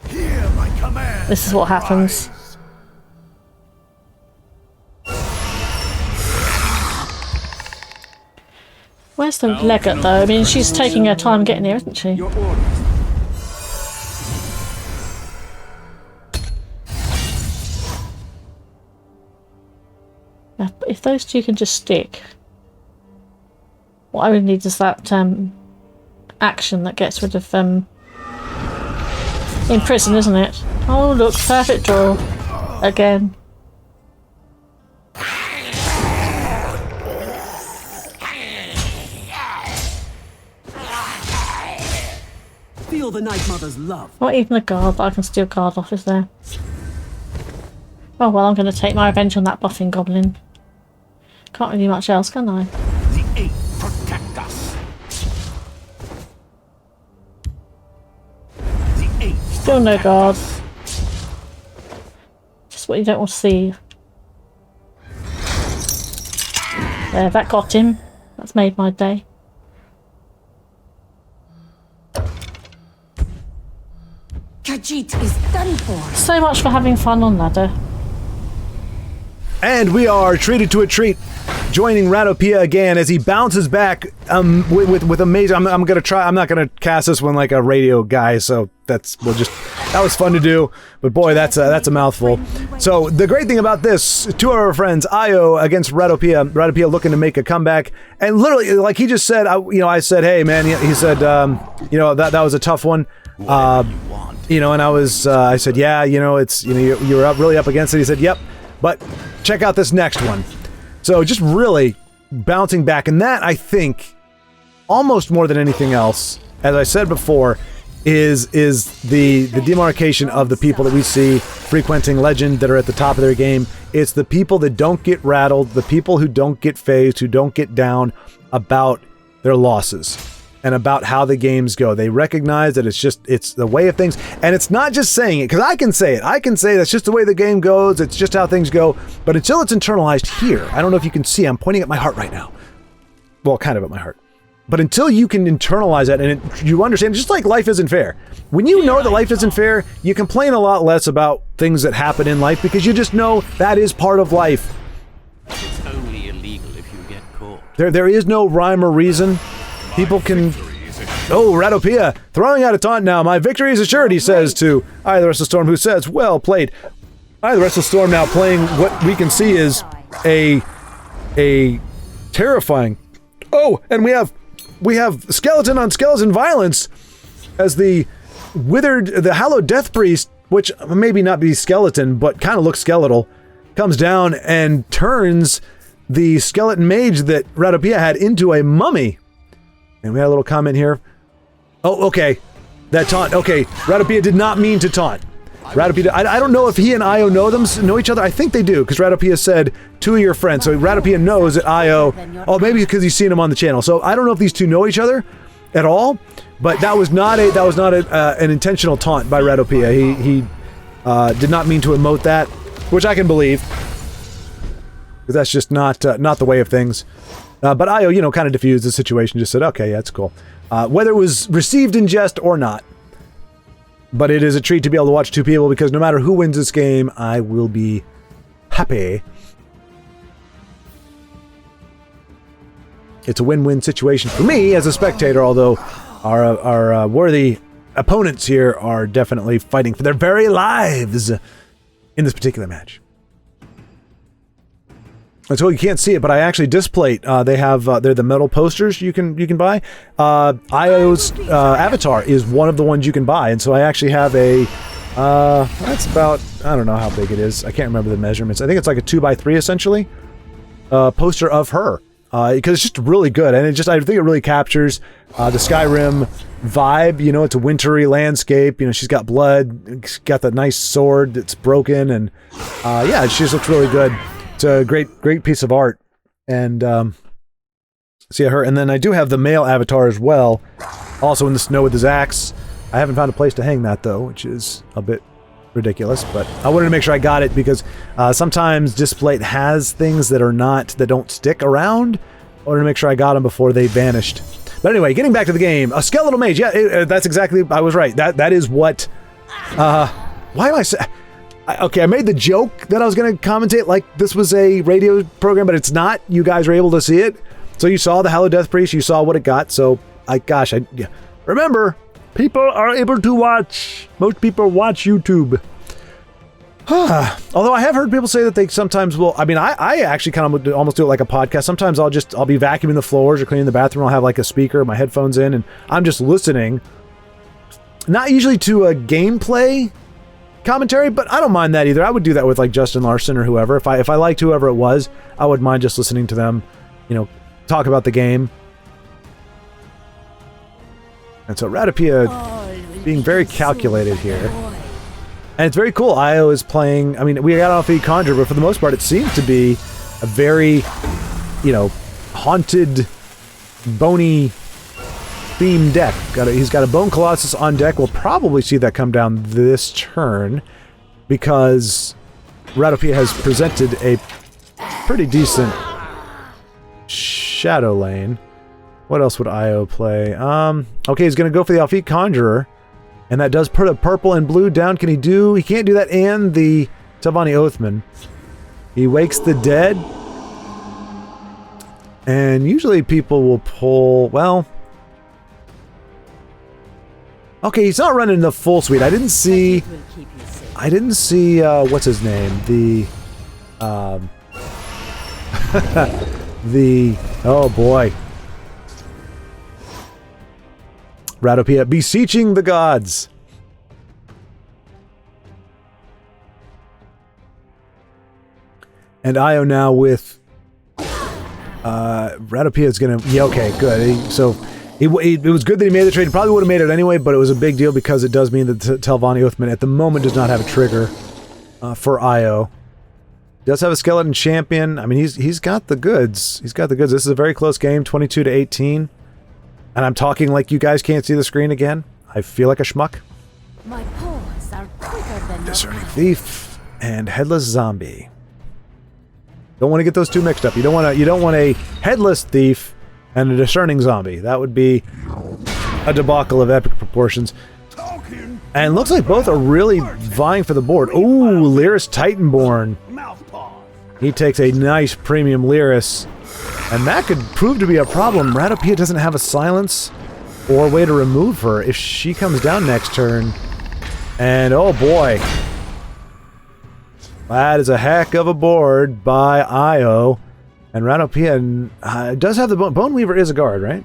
Hear my command. This is what happens. Where's the legate, though? I mean, she's taking her time getting here, isn't she? Your orders. Yeah, but if those 2 can just stick... What I really need is that action that gets rid of imprison, isn't it? Oh look, perfect draw again. Feel the Night Mother's love. Not even a guard that I can steal guard off, is there? Oh well, I'm going to take my revenge on that buffing goblin. Can't really do much else, can I? The eight protect us. The eight. Still no guard. Just what you don't want to see. There, that got him. That's made my day. Khajiit is done for. So much for having fun on ladder. And we are treated to a treat, joining Ratapia again as he bounces back with amazing... I'm gonna try... I'm not gonna cast this one like a radio guy, so that was fun to do, but boy, that's a mouthful. So the great thing about this, 2 of our friends, Io against Ratapia looking to make a comeback, and literally, like he just said, I said, hey man, he said, that was a tough one. And I said, yeah, it's, you're really up against it. He said, yep, but check out this next one. So just really bouncing back, and that, I think, almost more than anything else, as I said before, is the demarcation of the people that we see frequenting Legend that are at the top of their game. It's the people that don't get rattled, the people who don't get phased, who don't get down about their losses and about how the games go. They recognize that it's the way of things, and it's not just saying it, because I can say it. I can say that's just the way the game goes, it's just how things go, but until it's internalized here, I don't know if you can see, I'm pointing at my heart right now. Well, kind of at my heart. But until you can internalize that and you understand, just like life isn't fair. When you know that life isn't fair, you complain a lot less about things that happen in life because you just know that is part of life. It's only illegal if you get caught. There is no rhyme or reason. People can... Oh, Ratapia, throwing out a taunt now. My victory is assured, he says to Eye the Rest of the Storm, who says, well played. Eye the Rest of the Storm now playing what we can see is a terrifying... Oh, and we have skeleton on skeleton violence as the hallowed death priest, which maybe not be skeleton, but kind of looks skeletal, comes down and turns the skeleton mage that Ratapia had into a mummy. And we had a little comment here. Oh, okay. That taunt. Okay, Ratapia did not mean to taunt. Ratapia, I don't know if he and Io know each other. I think they do, because Ratapia said 2 of your friends. So Ratapia knows that Io. Oh, maybe because he's seen him on the channel. So I don't know if these two know each other at all. But that was not an intentional taunt by Ratapia. He did not mean to emote that, which I can believe, because that's just not the way of things. But Io, you know, kind of diffused the situation. Just said, okay, yeah, that's cool. Whether it was received in jest or not. But it is a treat to be able to watch two people, because no matter who wins this game, I will be happy. It's a win-win situation for me as a spectator, although our worthy opponents here are definitely fighting for their very lives in this particular match. And so you can't see it, but I actually displayed. They have they're the metal posters you can buy. Io's avatar is one of the ones you can buy, and so I actually have a. That's about, I don't know how big it is. I can't remember the measurements. I think it's like a 2x3 essentially. Poster of her, because it's just really good, and I think it really captures the Skyrim vibe. You know, it's a wintry landscape. You know, she's got blood. She's got that nice sword that's broken, and yeah, she just looks really good. It's a great piece of art, and see her. And then I do have the male avatar as well, also in the snow with his axe. I haven't found a place to hang that though, which is a bit ridiculous. But I wanted to make sure I got it, because sometimes Displate has things that don't stick around. I wanted to make sure I got them before they vanished. But anyway, getting back to the game, a skeletal mage. Yeah, that's exactly. I was right. That is what. Why am I saying? Okay, I made the joke that I was going to commentate like this was a radio program, but it's not. You guys were able to see it. So you saw the Halo Death Priest, you saw what it got. So, yeah. Remember, people are able to watch. Most people watch YouTube. Although I have heard people say that they sometimes will. I mean, I actually kind of almost do it like a podcast. Sometimes I'll be vacuuming the floors or cleaning the bathroom. I'll have like a speaker, my headphones in, and I'm just listening. Not usually to a gameplay commentary, but I don't mind that either. I would do that with like Justin Larson or whoever. If I liked whoever it was, I would mind just listening to them, you know, talk about the game. And so Ratapia being very calculated here. And it's very cool. Io is playing, I mean, we got off the Conjure, but for the most part, it seems to be a very, you know, haunted, bony theme deck. He's got a Bone Colossus on deck. We'll probably see that come down this turn, because Ratapia has presented a pretty decent Shadow Lane. What else would Io play? Okay, he's going to go for the Alfik Conjurer, and that does put a purple and blue down. Can he do? He can't do that and the Telvanni Oathman. He wakes the dead, and usually people will pull, well, okay, he's not running the full suite. I didn't see, what's his name? Oh boy. Ratapia beseeching the gods. And Io now with, Ratapia is gonna, yeah, okay, good. So, it was good that he made the trade. He probably would have made it anyway, but it was a big deal because it does mean that Telvanni Oathman at the moment does not have a trigger for Io. Does have a skeleton champion. I mean, he's got the goods. He's got the goods. This is a very close game, 22-18. And I'm talking like you guys can't see the screen again. I feel like a schmuck. My paws are quicker than Discerning Thief and Headless Zombie. Don't want to get those two mixed up. You don't want a Headless Thief and a Discerning Zombie. That would be a debacle of epic proportions. And it looks like both are really vying for the board. Ooh, Lyris Titanborn. He takes a nice premium Lyris. And that could prove to be a problem. Ratapia doesn't have a silence or a way to remove her if she comes down next turn. And oh boy. That is a heck of a board by Io. And Ratapia does have the Bone Weaver is a guard, right?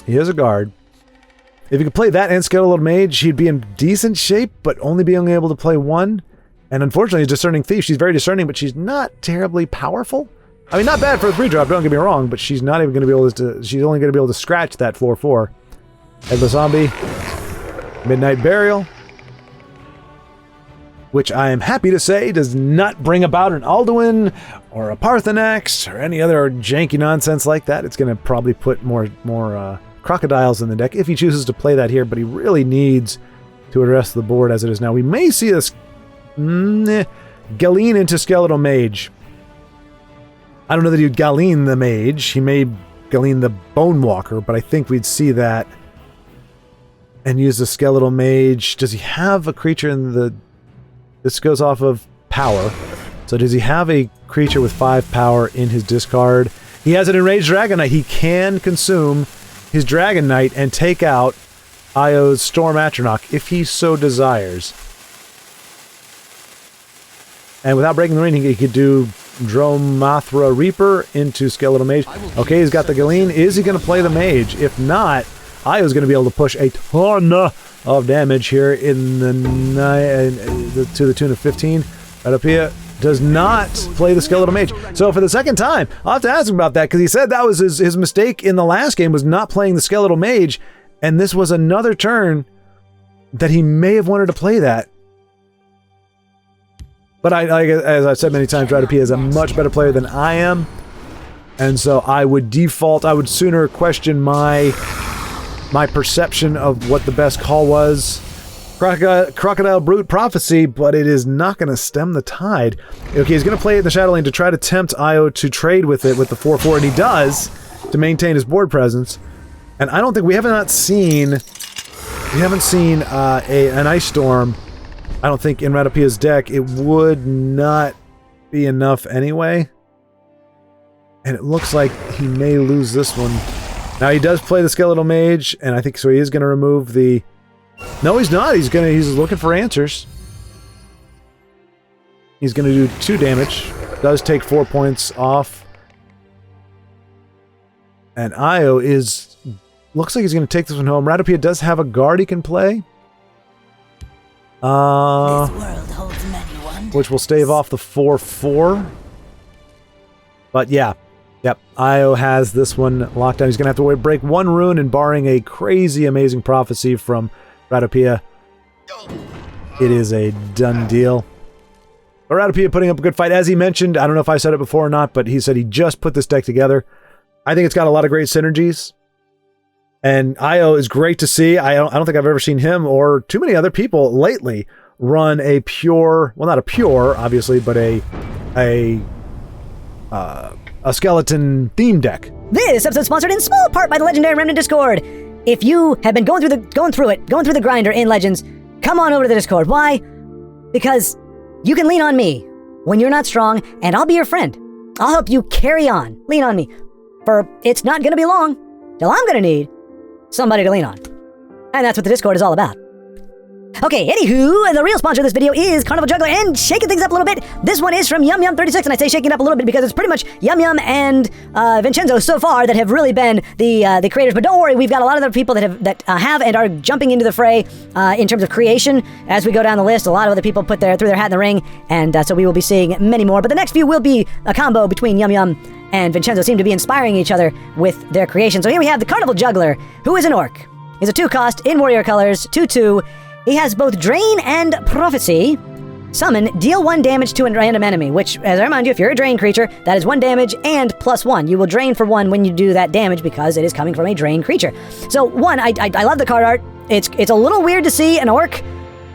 He is a guard. If he could play that and Skeletal Mage, he'd be in decent shape, but only being able to play one. And unfortunately, he's Discerning Thief. She's very discerning, but she's not terribly powerful. I mean, not bad for a 3-drop, don't get me wrong, but she's not even going to be able to... She's only going to be able to scratch that 4/4. Headless Zombie. Midnight Burial. which I am happy to say does not bring about an Alduin or a Parthenax or any other janky nonsense like that. It's going to probably put more crocodiles in the deck if he chooses to play that here, but he really needs to address the board as it is now. We may see this Galeen into Skeletal Mage. I don't know that he'd Galeen the Mage. He may Galeen the Bone Walker, but I think we'd see that and use the Skeletal Mage. Does he have a creature in the... This goes off of power. So does he have a creature with 5 power in his discard? He has an Enraged Dragon Knight. He can consume his Dragon Knight and take out Io's Storm Atronach if he so desires. And without breaking the ring, he could do Dromathra Reaper into Skeletal Mage. Okay, he's got the Galeen. Is he going to play the Mage? If not, Io's going to be able to push a ton of damage here in the to the tune of 15. Ratapia does not play the Skeletal Mage. So for the second time, I'll have to ask him about that, because he said that was his mistake in the last game, was not playing the Skeletal Mage, and this was another turn that he may have wanted to play that. But as I've said many times, Ratapia is a much better player than I am, and so I would sooner question my perception of what the best call was. Crocodile Brute Prophecy, but it is not going to stem the tide. Okay, he's going to play it in the Shadowlane to try to tempt Io to trade with it with the 4/4, and he does, to maintain his board presence. And I don't think we haven't seen an Ice Storm. I don't think in Ratapia's deck. It would not be enough anyway. And it looks like he may lose this one. Now he does play the Skeletal Mage, and I think so he is going to remove the... No, he's not. He's looking for answers. He's going to do 2 damage. Does take 4 points off. And Io looks like he's going to take this one home. Ratapia does have a guard he can play. This world holds many wonders. Which will stave off the 4/4. But yeah. Yep, Io has this one locked down. He's going to have to break 1 rune, and barring a crazy amazing prophecy from Ratapia, it is a done deal. But Ratapia putting up a good fight. As he mentioned, I don't know if I said it before or not, but he said he just put this deck together. I think it's got a lot of great synergies. And Io is great to see. I don't think I've ever seen him or too many other people lately run a pure, well, not a pure, obviously, but a skeleton theme deck. This episode sponsored in small part by the legendary Remnant Discord. If you have been going through the grinder in Legends, come on over to the Discord. Why? Because you can lean on me when you're not strong, and I'll be your friend. I'll help you carry on. Lean on me. For it's not going to be long till I'm going to need somebody to lean on. And that's what the Discord is all about. Okay, anywho, the real sponsor of this video is Carnival Juggler, and shaking things up a little bit. This one is from YumYum36, and I say shaking it up a little bit because it's pretty much YumYum and Vincenzo so far that have really been the creators. But don't worry, we've got a lot of other people that have and are jumping into the fray in terms of creation. As we go down the list, a lot of other people threw their hat in the ring, and so we will be seeing many more. But the next few will be a combo between YumYum and Vincenzo. Seem to be inspiring each other with their creation. So here we have the Carnival Juggler, who is an orc. He's a 2-cost in warrior colors, 2/2. He has both Drain and Prophecy. Summon, deal 1 damage to a random enemy, which, as I remind you, if you're a Drain creature, that is 1 damage and +1. You will drain for 1 when you do that damage because it is coming from a Drain creature. So, 1, I love the card art. It's a little weird to see an orc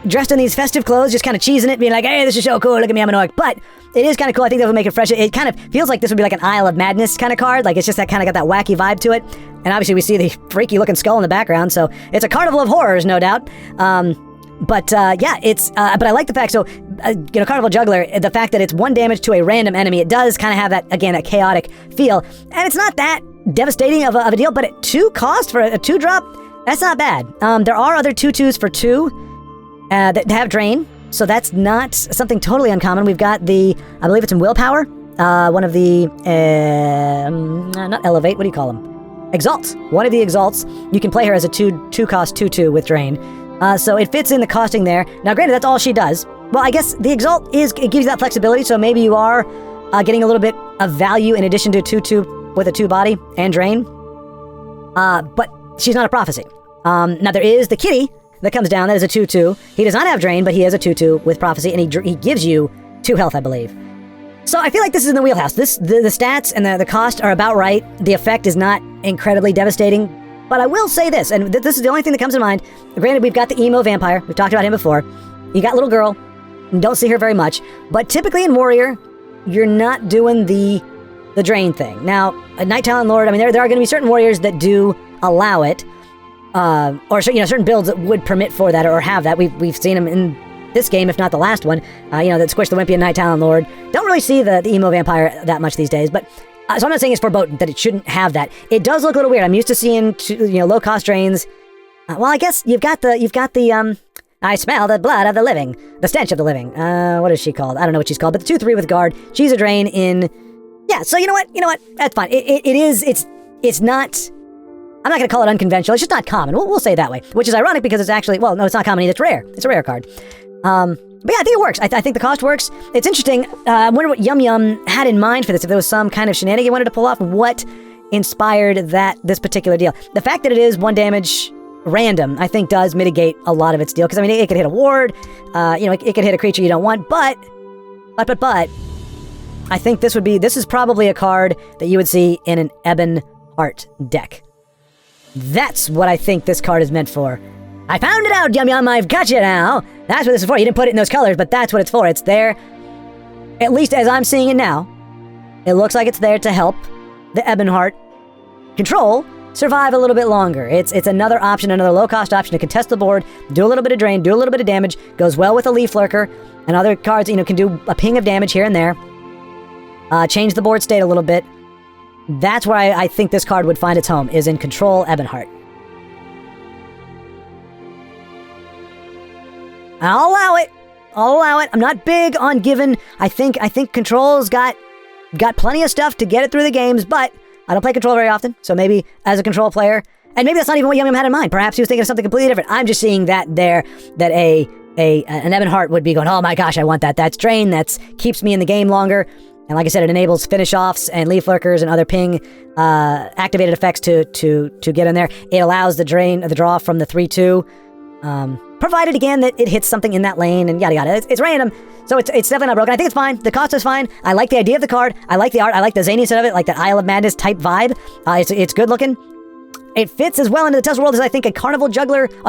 dressed in these festive clothes, just kind of cheesing it, being like, hey, this is so cool, look at me, I'm an orc. But it is kind of cool. I think that would make it fresh. It kind of feels like this would be like an Isle of Madness kind of card. Like, it's just that kind of got that wacky vibe to it. And obviously we see the freaky looking skull in the background, so it's a carnival of horrors, no doubt. But I like the fact, so, Carnival Juggler, the fact that it's 1 damage to a random enemy, it does kind of have that, again, a chaotic feel. And it's not that devastating of a deal, but at 2 cost for a 2-drop, that's not bad. There are other 2/2s for 2 that have Drain, so that's not something totally uncommon. We've got I believe it's in Willpower, one of the, not Elevate, what do you call them? Exalts. One of the Exalts, you can play her as a 2-cost 2/2 with Drain. So it fits in the costing there. Now, granted, that's all she does. Well, I guess the Exalt it gives you that flexibility, so maybe you are getting a little bit of value in addition to 2/2 with a 2 body and Drain. But she's not a Prophecy. Now, there is the kitty, that comes down. That is a 2/2. He does not have Drain, but he has a 2/2 with Prophecy, and he gives you 2 health, I believe. So I feel like this is in the wheelhouse. The stats and the cost are about right. The effect is not incredibly devastating. But I will say this, and this is the only thing that comes to mind. Granted, we've got the emo vampire. We've talked about him before. You got little girl. You don't see her very much. But typically in Warrior, you're not doing the Drain thing. Now, a Night Talon Lord, I mean, there are going to be certain warriors that do allow it. Or certain builds that would permit for that or have that. We've seen them in this game, if not the last one. That Squish the Wimpy and Night Talon Lord. Don't really see the emo vampire that much these days, but so I'm not saying it's foreboding that it shouldn't have that. It does look a little weird. I'm used to seeing low cost drains. Well, I guess you've got the I smell the blood of the living, the stench of the living. What is she called? I don't know what she's called, but the 2/3 with guard. She's a drain in. Yeah. So you know what? That's fine. It's not. I'm not going to call it unconventional. It's just not common. We'll say it that way, which is ironic because it's actually, well, no, it's not common either. It's rare. It's a rare card. But yeah, I think it works. I think the cost works. It's interesting. I wonder what Yum Yum had in mind for this. If there was some kind of shenanigan he wanted to pull off, what inspired this particular deal? The fact that it is 1 damage random, I think, does mitigate a lot of its deal. Because I mean, it could hit a ward. It could hit a creature you don't want. But I think this is probably a card that you would see in an Ebon Heart deck. That's what I think this card is meant for. I found it out, Yum Yum, I've got you now. That's what this is for. You didn't put it in those colors, but that's what it's for. It's there, at least as I'm seeing it now. It looks like it's there to help the Ebonheart control survive a little bit longer. It's another option, another low-cost option to contest the board, do a little bit of drain, do a little bit of damage, goes well with a Leaf Lurker, and other cards, can do a ping of damage here and there. Change the board state a little bit. That's where I think this card would find its home, is in Control Ebonheart. I'll allow it. I'm not big on giving. I think Control's got plenty of stuff to get it through the games, but I don't play Control very often, so maybe as a Control player, and maybe that's not even what Yum Yum had in mind. Perhaps he was thinking of something completely different. I'm just seeing that an Ebonheart would be going, oh my gosh, I want that. That's drain. That keeps me in the game longer. And like I said, it enables finish-offs and Leaf Lurkers and other ping activated effects to get in there. It allows the draw from the 3/2, provided again that it hits something in that lane and yada yada. It's random, so it's definitely not broken. I think it's fine. The cost is fine. I like the idea of the card. I like the art. I like the zaniness of it, like the Isle of Madness type vibe. It's good looking. It fits as well into the TESL world as I think an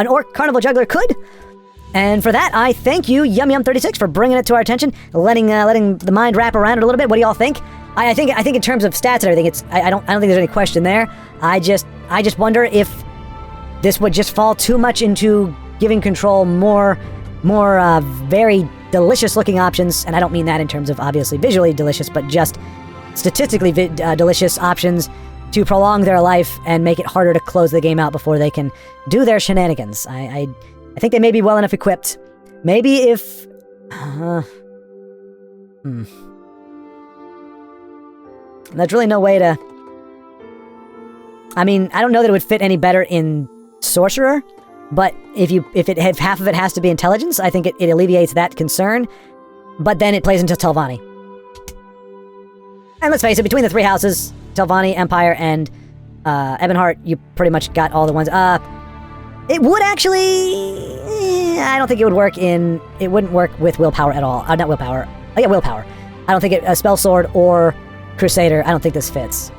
Orc Carnival Juggler could. And for that, I thank you, YumYum36, for bringing it to our attention, letting the mind wrap around it a little bit. What do y'all think? I think in terms of stats and everything, I don't think there's any question there. I just wonder if this would just fall too much into giving Control more very delicious looking options, and I don't mean that in terms of obviously visually delicious, but just statistically delicious options to prolong their life and make it harder to close the game out before they can do their shenanigans. I think they may be well enough equipped. Maybe if... There's really no way to... I mean, I don't know that it would fit any better in Sorcerer, but if half of it has to be intelligence, I think it alleviates that concern. But then it plays into Telvanni. And let's face it, between the 3 houses, Telvanni, Empire, and Ebonheart, you pretty much got all the ones. It would actually... I don't think it would work it wouldn't work with Willpower at all. Not Willpower. Oh yeah, Willpower. I don't think a Spell Sword or Crusader, I don't think this fits.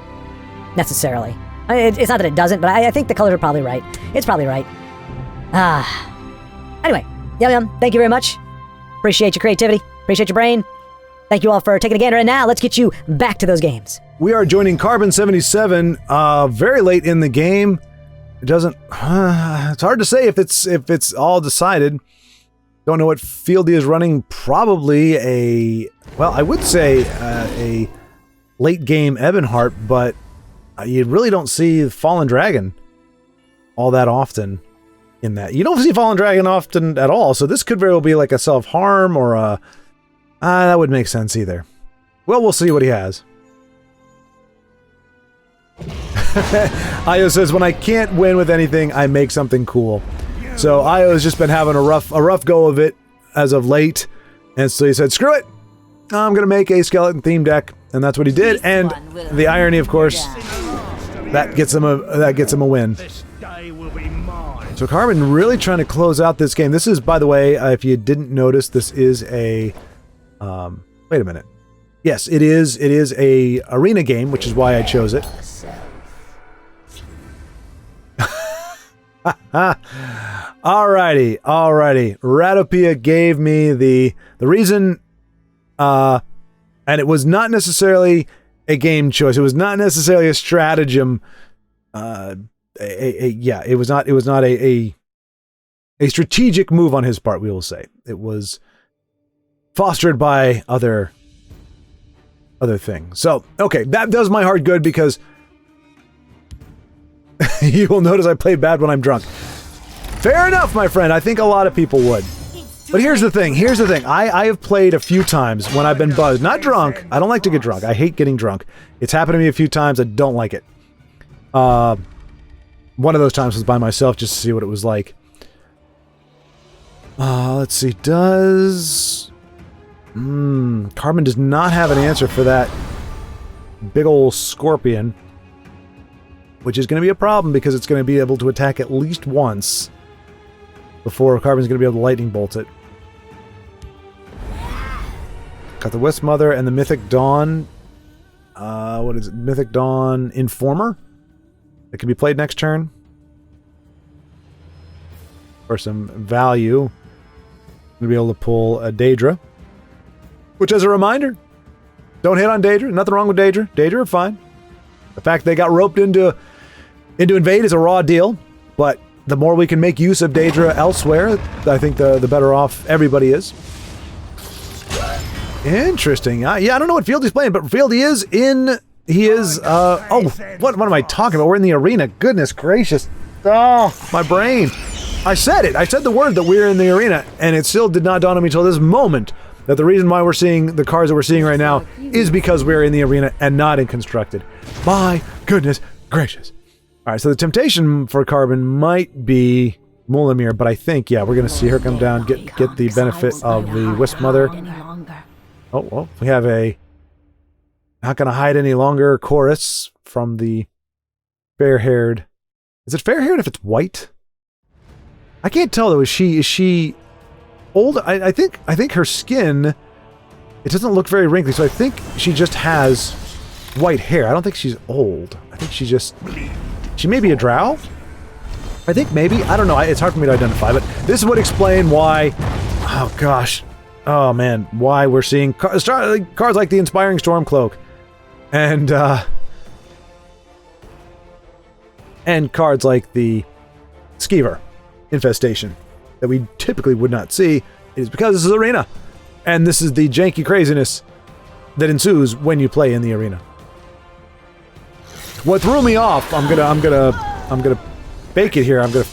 Necessarily. I mean, it's not that it doesn't, but I think the colors are probably right. It's probably right. Anyway, Yum Yum, thank you very much. Appreciate your creativity. Appreciate your brain. Thank you all for taking a gander, and now let's get you back to those games. We are joining Carbon77 very late in the game. It doesn't... it's hard to say if it's all decided. Don't know what field he is running. Probably I would say a late game Ebonheart, but you really don't see Fallen Dragon all that often in that. You don't see Fallen Dragon often at all, so this could very well be like a self-harm or a... that would make sense either. Well, we'll see what he has. Io says, when I can't win with anything, I make something cool. So Io's just been having a rough go of it as of late, and so he said, screw it, I'm gonna make a skeleton theme deck, and that's what he did. And the irony, of course, that gets him a win. This day will be mine. So So Carbon really trying to close out this game. This is, by the way, if you didn't notice, this is a... wait a minute. Yes, it is. It is a arena game, which is why I chose it. Alrighty. Ratapia gave me the reason, and it was not necessarily a game choice. It was not necessarily a stratagem. It was not a strategic move on his part, we will say. It was fostered by other things. So, okay, that does my heart good because you will notice I play bad when I'm drunk. Fair enough, my friend. I think a lot of people would. But here's the thing. I have played a few times when I've been buzzed. Not drunk. I don't like to get drunk. I hate getting drunk. It's happened to me a few times. I don't like it. One of those times was by myself just to see what it was like. Let's see. Carbon does not have an answer for that big old scorpion, which is going to be a problem because it's going to be able to attack at least once before Carbon's going to be able to lightning bolt it. Got the Wisp Mother and the Mythic Dawn. What is it? Mythic Dawn Informer? That can be played next turn. For some value. Going to be able to pull a Daedra. Which, as a reminder, don't hit on Daedra. Nothing wrong with Daedra. Daedra are fine. The fact they got roped into Invade is a raw deal, but the more we can make use of Daedra elsewhere, I think the better off everybody is. Interesting. Yeah, I don't know what field he's playing, but field he is, what am I talking about? We're in the arena. Goodness gracious. Oh, my brain. I said it. I said the word that we're in the arena, and it still did not dawn on me until this moment that the reason why we're seeing the cards that we're seeing right now is because we're in the arena and not in constructed. My goodness gracious. All right, so the temptation for Carbon might be Mulamir, but I think, yeah, we're going to see her come down, get the benefit of the Wisp Mother. Oh, well, we have a not going to hide any longer chorus from the fair-haired. Is it fair-haired if it's white? I can't tell, though. Is she old? I think her skin, it doesn't look very wrinkly, so I think she just has white hair. I don't think she's old. I think she may be a drow? I think maybe. I don't know. It's hard for me to identify, but this would explain why... Oh, gosh. Oh, man. Why we're seeing cards like the Inspiring Stormcloak. And cards like the Skeever Infestation that we typically would not see. It is because this is arena. And this is the janky craziness that ensues when you play in the arena. What threw me off, I'm gonna bake it here. I'm gonna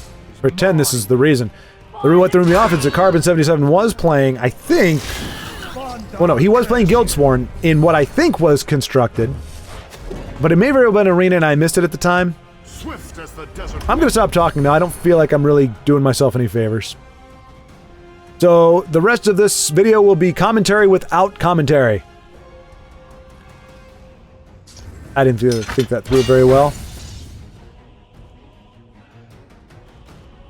pretend this is the reason. What threw me off is that Carbon 77 was playing, I think... Well, no, he was playing Guildsworn in what I think was constructed. But it may very well have been arena and I missed it at the time. I'm gonna stop talking now. I don't feel like I'm really doing myself any favors. So, the rest of this video will be commentary without commentary. I didn't think that through very well.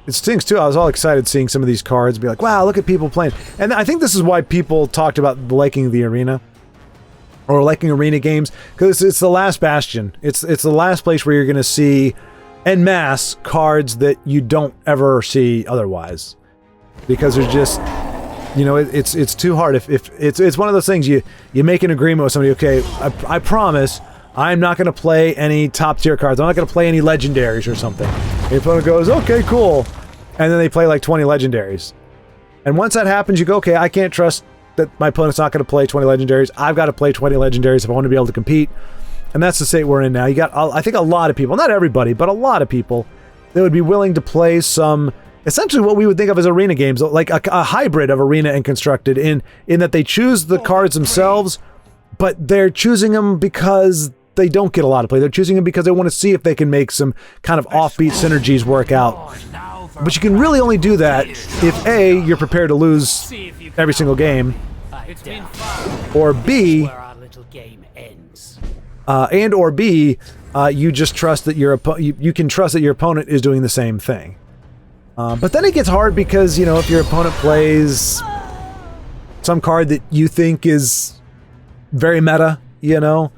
It stinks too. I was all excited seeing some of these cards and be like, wow, look at people playing. And I think this is why people talked about liking the arena. Or liking arena games. Because it's the last bastion. It's the last place where you're going to see en masse cards that you don't ever see otherwise. Because there's just... You know, it's too hard. If it's one of those things you make an agreement with somebody, okay, I promise... I'm not going to play any top-tier cards. I'm not going to play any legendaries or something. The opponent goes, okay, cool. And then they play like 20 legendaries. And once that happens, you go, okay, I can't trust that my opponent's not going to play 20 legendaries. I've got to play 20 legendaries if I want to be able to compete. And that's the state we're in now. You got, I think, a lot of people, not everybody, but a lot of people that would be willing to play some, essentially what we would think of as arena games, like a hybrid of arena and constructed, in that they choose the cards themselves, but they're choosing them because they don't get a lot of play. They're choosing them because they want to see if they can make some kind of offbeat synergies work out. But you can really only do that if A, you're prepared to lose every single game, or B, or B, you just trust that you can trust that your opponent is doing the same thing. But then it gets hard because, you know, if your opponent plays some card that you think is very meta, you know,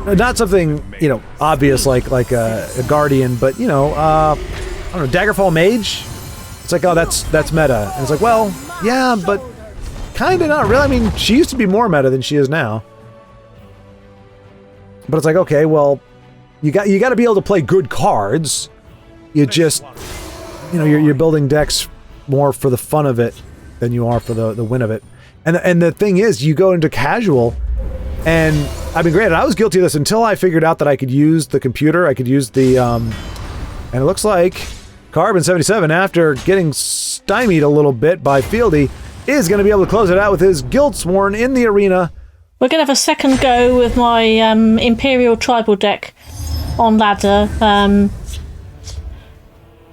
not something, you know, obvious like a Guardian, but, you know, I don't know, Daggerfall Mage? It's like, oh, that's meta. And it's like, well, yeah, but kind of not really. I mean, she used to be more meta than she is now. But it's like, okay, well, you got to be able to play good cards. You just, you know, you're building decks more for the fun of it than you are for the win of it. And the thing is, you go into casual, and I mean, granted, I was guilty of this until I figured out that I could use the computer. I could use the, and it looks like Carbon 77, after getting stymied a little bit by Fieldy, is going to be able to close it out with his Guildsworn in the arena. We're going to have a second go with my Imperial tribal deck on ladder.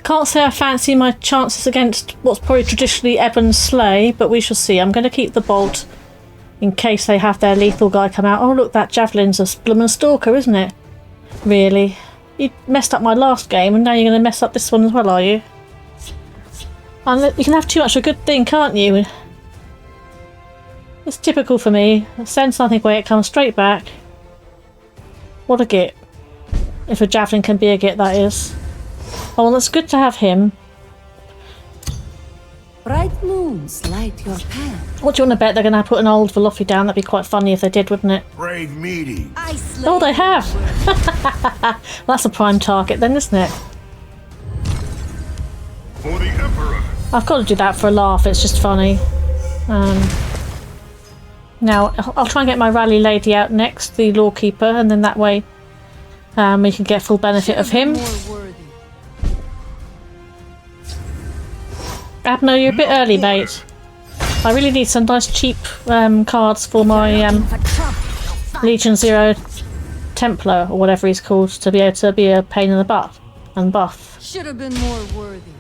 Can't say I fancy my chances against what's probably traditionally Ebb and Slay, but we shall see. I'm going to keep the Bolt in case they have their lethal guy come out. Oh, look, that Javelin's a Bloomin' Stalker, isn't it? Really? You messed up my last game, and now you're going to mess up this one as well, are you? And you can have too much of a good thing, can't you? It's typical for me. I send something away, it comes straight back. What a git. If a Javelin can be a git, that is. Oh, well, it's good to have him. Bright moons light your path. What do you want to bet they're going to put an old Velofi down? That'd be quite funny if they did, wouldn't it? Brave meeting. Oh, they have! Well, that's a prime target then, isn't it? For the Emperor. I've got to do that for a laugh, it's just funny. Now, I'll try and get my Rally Lady out next, the Lawkeeper, and then that way we can get full benefit of him. Abno, you're a bit early, mate. I really need some nice cheap cards for my Legion Zero Templar, or whatever he's called, to be able to be a pain in the butt and buff. Should have been more worthy.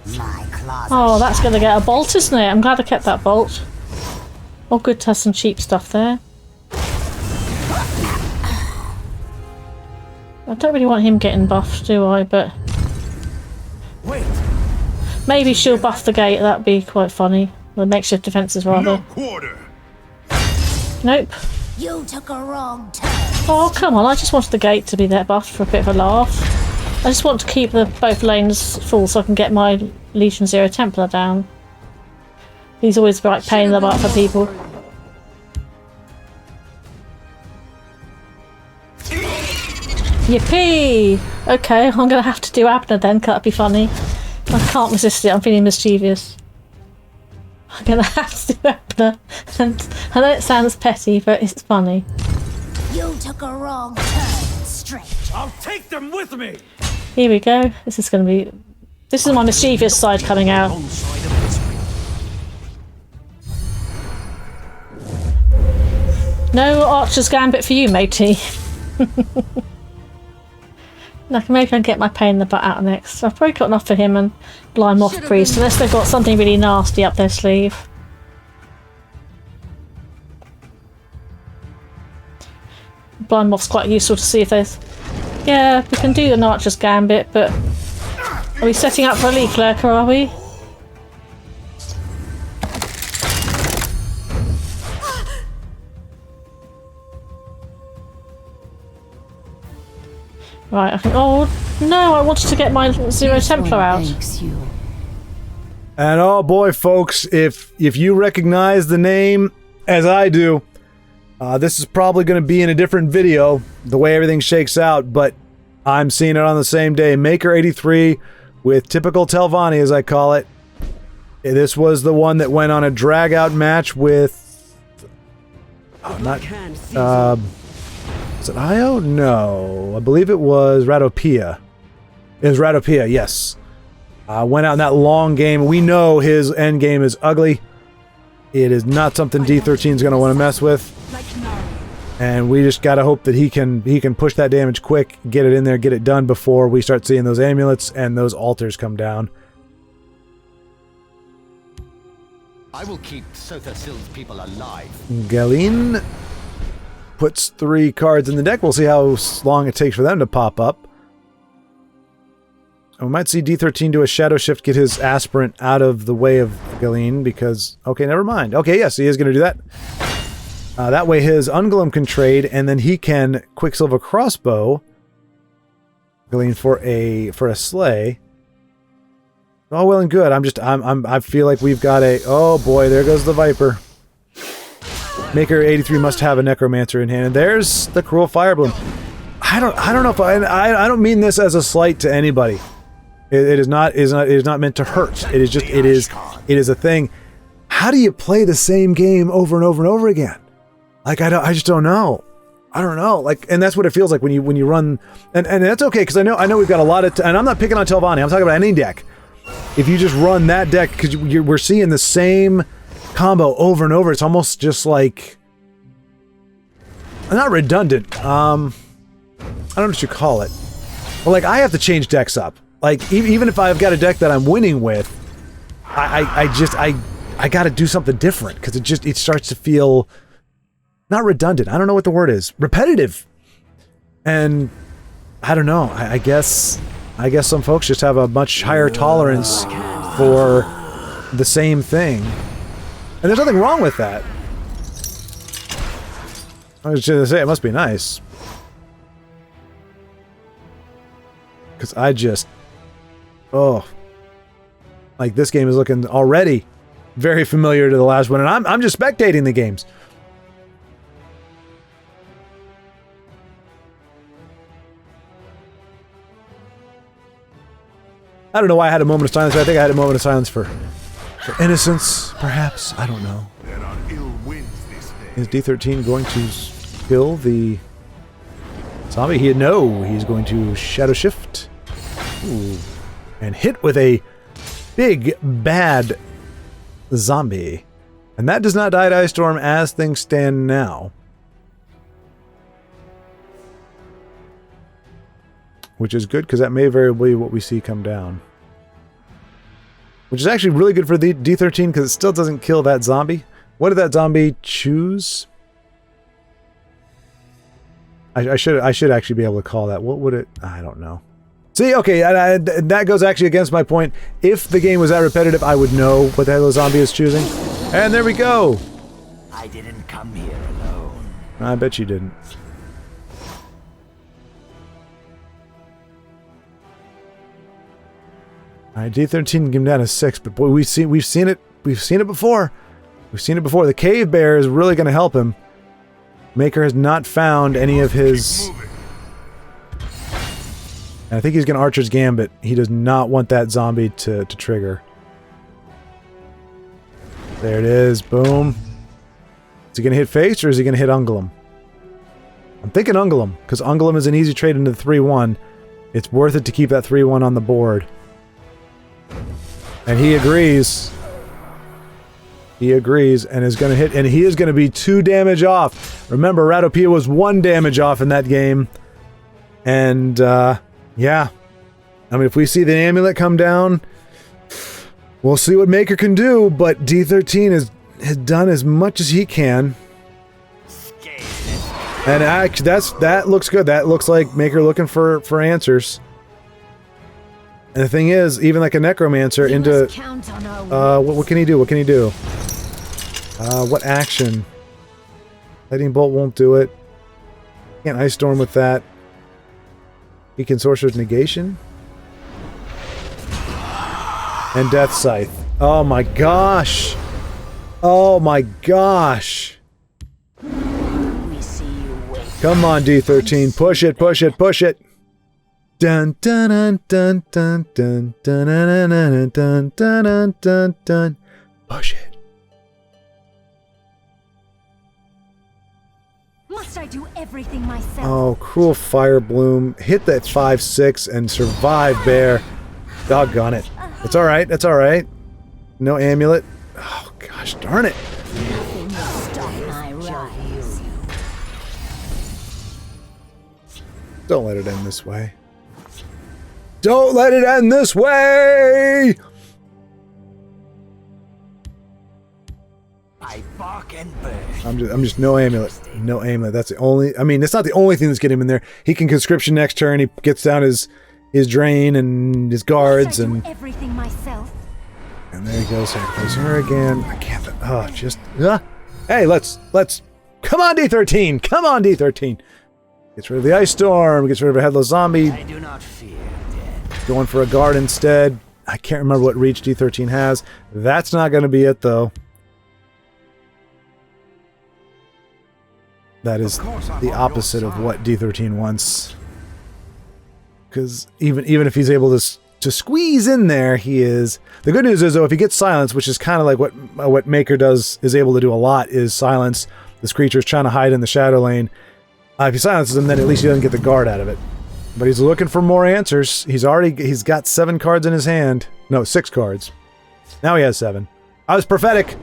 Oh, that's going to get a Bolt, isn't it? I'm glad I kept that Bolt. Oh, good to have some cheap stuff there. I don't really want him getting buffed, do I? But maybe she'll buff the gate. That'd be quite funny. The makeshift defences, rather. No quarter. Nope. You took a wrong turn. Oh, come on. I just wanted the gate to be there buffed for a bit of a laugh. I just want to keep both lanes full so I can get my Legion Zero Templar down. He's always the right pain in the butt for people. Yippee! Okay, I'm going to have to do Abner then, 'cause that'd be funny. I can't resist it, I'm feeling mischievous. I'm going to have to do Abner. And I know it sounds petty, but it's funny. You took a wrong turn, straight. I'll take them with me. Here we go. This is going to be... This is my mischievous side coming out. No Archer's Gambit for you, matey. Maybe I can get my pain in the butt out next. I've probably got enough for him and Blind Moth Priest, unless they've got something really nasty up their sleeve. Blind Moth's quite useful to see if there's... Yeah, we can do an Archer's Gambit, but... Are we setting up for a Leaf Lurker, are we? Right, I can... Oh, no, I wanted to get my Zero Templar out. And oh boy, folks, if you recognize the name as I do, this is probably going to be in a different video, the way everything shakes out, but I'm seeing it on the same day. Maker 83 with typical Telvanni, as I call it. This was the one that went on a drag-out match with... is it Io? No. I believe it was Ratapia. It was Ratapia, yes. Went out in that long game. We know his end game is ugly. It is not something D13 is going to want to mess with. And we just got to hope that he can push that damage quick, get it in there, get it done before we start seeing those amulets and those altars come down. I will keep Sothasil's people alive. Galeen puts 3 cards in the deck. We'll see how long it takes for them to pop up. We might see D13 do a shadow shift, get his aspirant out of the way of Galeen, because... Okay, never mind. Okay, yes, he is going to do that. That way his Ungolem can trade, and then he can Quicksilver Crossbow Galeen for a slay. All well and good. I feel like we've got a... Oh boy, there goes the Viper. Maker 83 must have a Necromancer in hand. And there's the Cruel Firebloom. I don't know if I don't mean this as a slight to anybody. It is not meant to hurt. It is just it is a thing. How do you play the same game over and over and over again? Like I just don't know. I don't know. Like, and that's what it feels like when you run, and that's okay because I know we've got a lot of and I'm not picking on Telvanni. I'm talking about any deck. If you just run that deck because we're seeing the same combo over and over, it's almost just like not redundant. I don't know what you call it. Well, like I have to change decks up. Like even if I've got a deck that I'm winning with, I got to do something different because it starts to feel not redundant. I don't know what the word is. Repetitive. And I don't know. I guess some folks just have a much higher tolerance for the same thing. And there's nothing wrong with that. I was just going to say, it must be nice. Because I just... Oh. Like, this game is looking already very familiar to the last one. And I'm just spectating the games. I don't know why I had a moment of silence. I think I had a moment of silence for innocence, perhaps. I don't know. Is D13 going to kill the zombie? No, he's going to Shadow Shift. Ooh. And hit with a big, bad zombie. And that does not die to Ice Storm as things stand now. Which is good, because that may very well be what we see come down. Which is actually really good for the D13, because it still doesn't kill that zombie. What did that zombie choose? I should actually be able to call that. What would it... I don't know. See, okay, that goes actually against my point. If the game was that repetitive, I would know what the hell the zombie is choosing. And there we go! I didn't come here alone. I bet you didn't. Alright, D13 came down to 6, but boy, we've seen it before. We've seen it before. The Cave Bear is really going to help him. Maker has not found any of his... And I think he's going to Archer's Gambit. He does not want that zombie to trigger. There it is. Boom. Is he going to hit face or is he going to hit Ungolem? I'm thinking Ungolem, because Ungolem is an easy trade into the 3-1. It's worth it to keep that 3-1 on the board. And he agrees. He agrees and is going to hit, and he is going to be 2 damage off. Remember, Ratapia was 1 damage off in that game. And, yeah. I mean, if we see the amulet come down, we'll see what Maker can do, but D13 has done as much as he can. And actually, that looks good. That looks like Maker looking for answers. And the thing is, even like a Necromancer into... what can he do? What can he do? What action? Lightning Bolt won't do it. Can't Ice Storm with that. He can Sorcerer's Negation. And Death Scythe. Oh my gosh! Oh my gosh! Come on, D13. Push it, push it, push it! Dun dun dun dun dun dun dun dun dun dun dun dun dun. Push it. Must I do everything myself? Oh, Cruel Firebloom. Hit that 5/6 and survive, Bear. Doggone it. It's alright, it's alright. No amulet. Oh gosh darn it. Nothing will stop my rise. Don't let it end this way. Don't let it end this way! I bark and burn. I'm just no amulet. No amulet. That's the only... I mean, it's not the only thing that's getting him in there. He can conscription next turn. He gets down his his drain and his guards, I do and everything myself. there he goes. Sacrifice her again. I can't. Oh, just. Hey, let's. Come on, D13. Come on, D13. Gets rid of the ice storm. Gets rid of a headless zombie. I do not fear death. Going for a guard instead. I can't remember what reach D13 has. That's not going to be it, though. That is the opposite of what D13 wants. Because even if he's able to squeeze in there, he is. The good news is, though, if he gets silence, which is kind of like what Maker is able to do a lot, is silence this creature's trying to hide in the shadow lane. If he silences him, then at least he doesn't get the guard out of it. But he's looking for more answers. He's got 7 cards in his hand. No, 6 cards. Now he has 7. I was prophetic.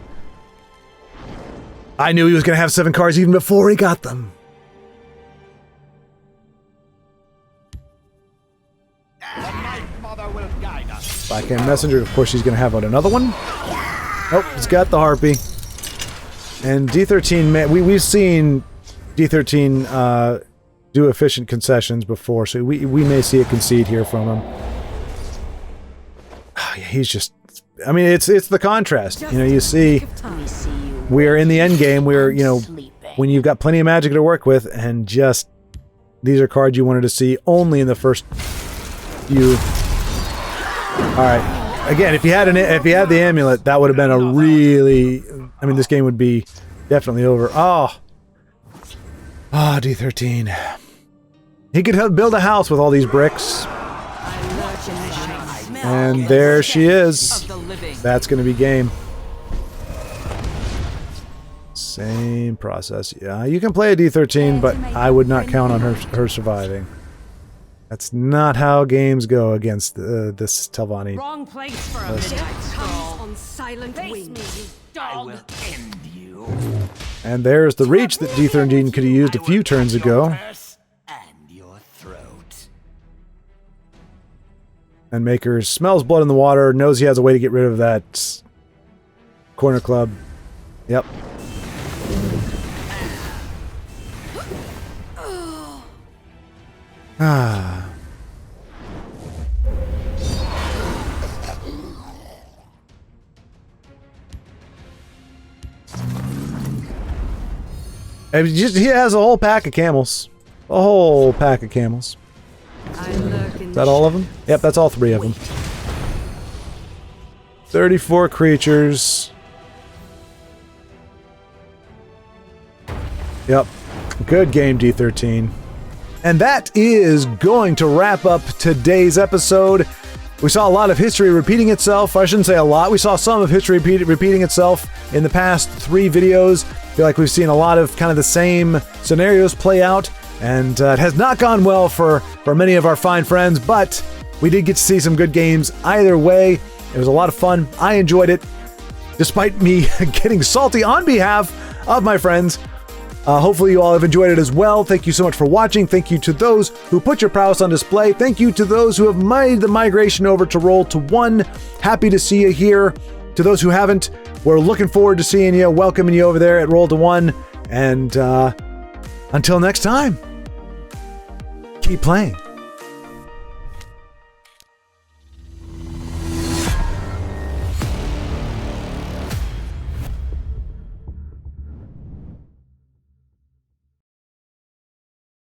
I knew he was going to have 7 cards even before he got them. Backhand Messenger, of course he's going to have another one. Oh, he's got the Harpy. And D13, we've seen D13 do efficient concessions before, so we may see a concede here from him. Oh, yeah, he's just... I mean, it's the contrast. You know, you see... We're in the end game where, you know, when you've got plenty of magic to work with, and just... These are cards you wanted to see only in the first few... Alright. Again, if you had the amulet, that would have been a really... I mean, this game would be definitely over. Oh, D13. He could build a house with all these bricks. And there she is. That's going to be game. Same process. Yeah, you can play a D13, but I would not count on her surviving. That's not how games go against this Telvanni. Wrong place for a midnight stroll. On silent wings. I will end you. And there's the reach that D13 could have used a few turns ago. And your throat. And Maker smells blood in the water, knows he has a way to get rid of that corner club. Yep. Ah. He has a whole pack of camels. A whole pack of camels. Is that all of them? Yep, that's all 3 of them. 34 creatures. Yep. Good game, D13. And that is going to wrap up today's episode. We saw a lot of history repeating itself. I shouldn't say a lot. We saw some of history repeating itself in the past 3 videos. I feel like we've seen a lot of kind of the same scenarios play out, and it has not gone well for many of our fine friends, but we did get to see some good games either way. It was a lot of fun. I enjoyed it, despite me getting salty on behalf of my friends. Hopefully you all have enjoyed it as well. Thank you so much for watching. Thank you to those who put your prowess on display. Thank you to those who have made the migration over to Roll to 1. Happy to see you here. To those who haven't, we're looking forward to seeing you, welcoming you over there at Roll to 1. And until next time, keep playing.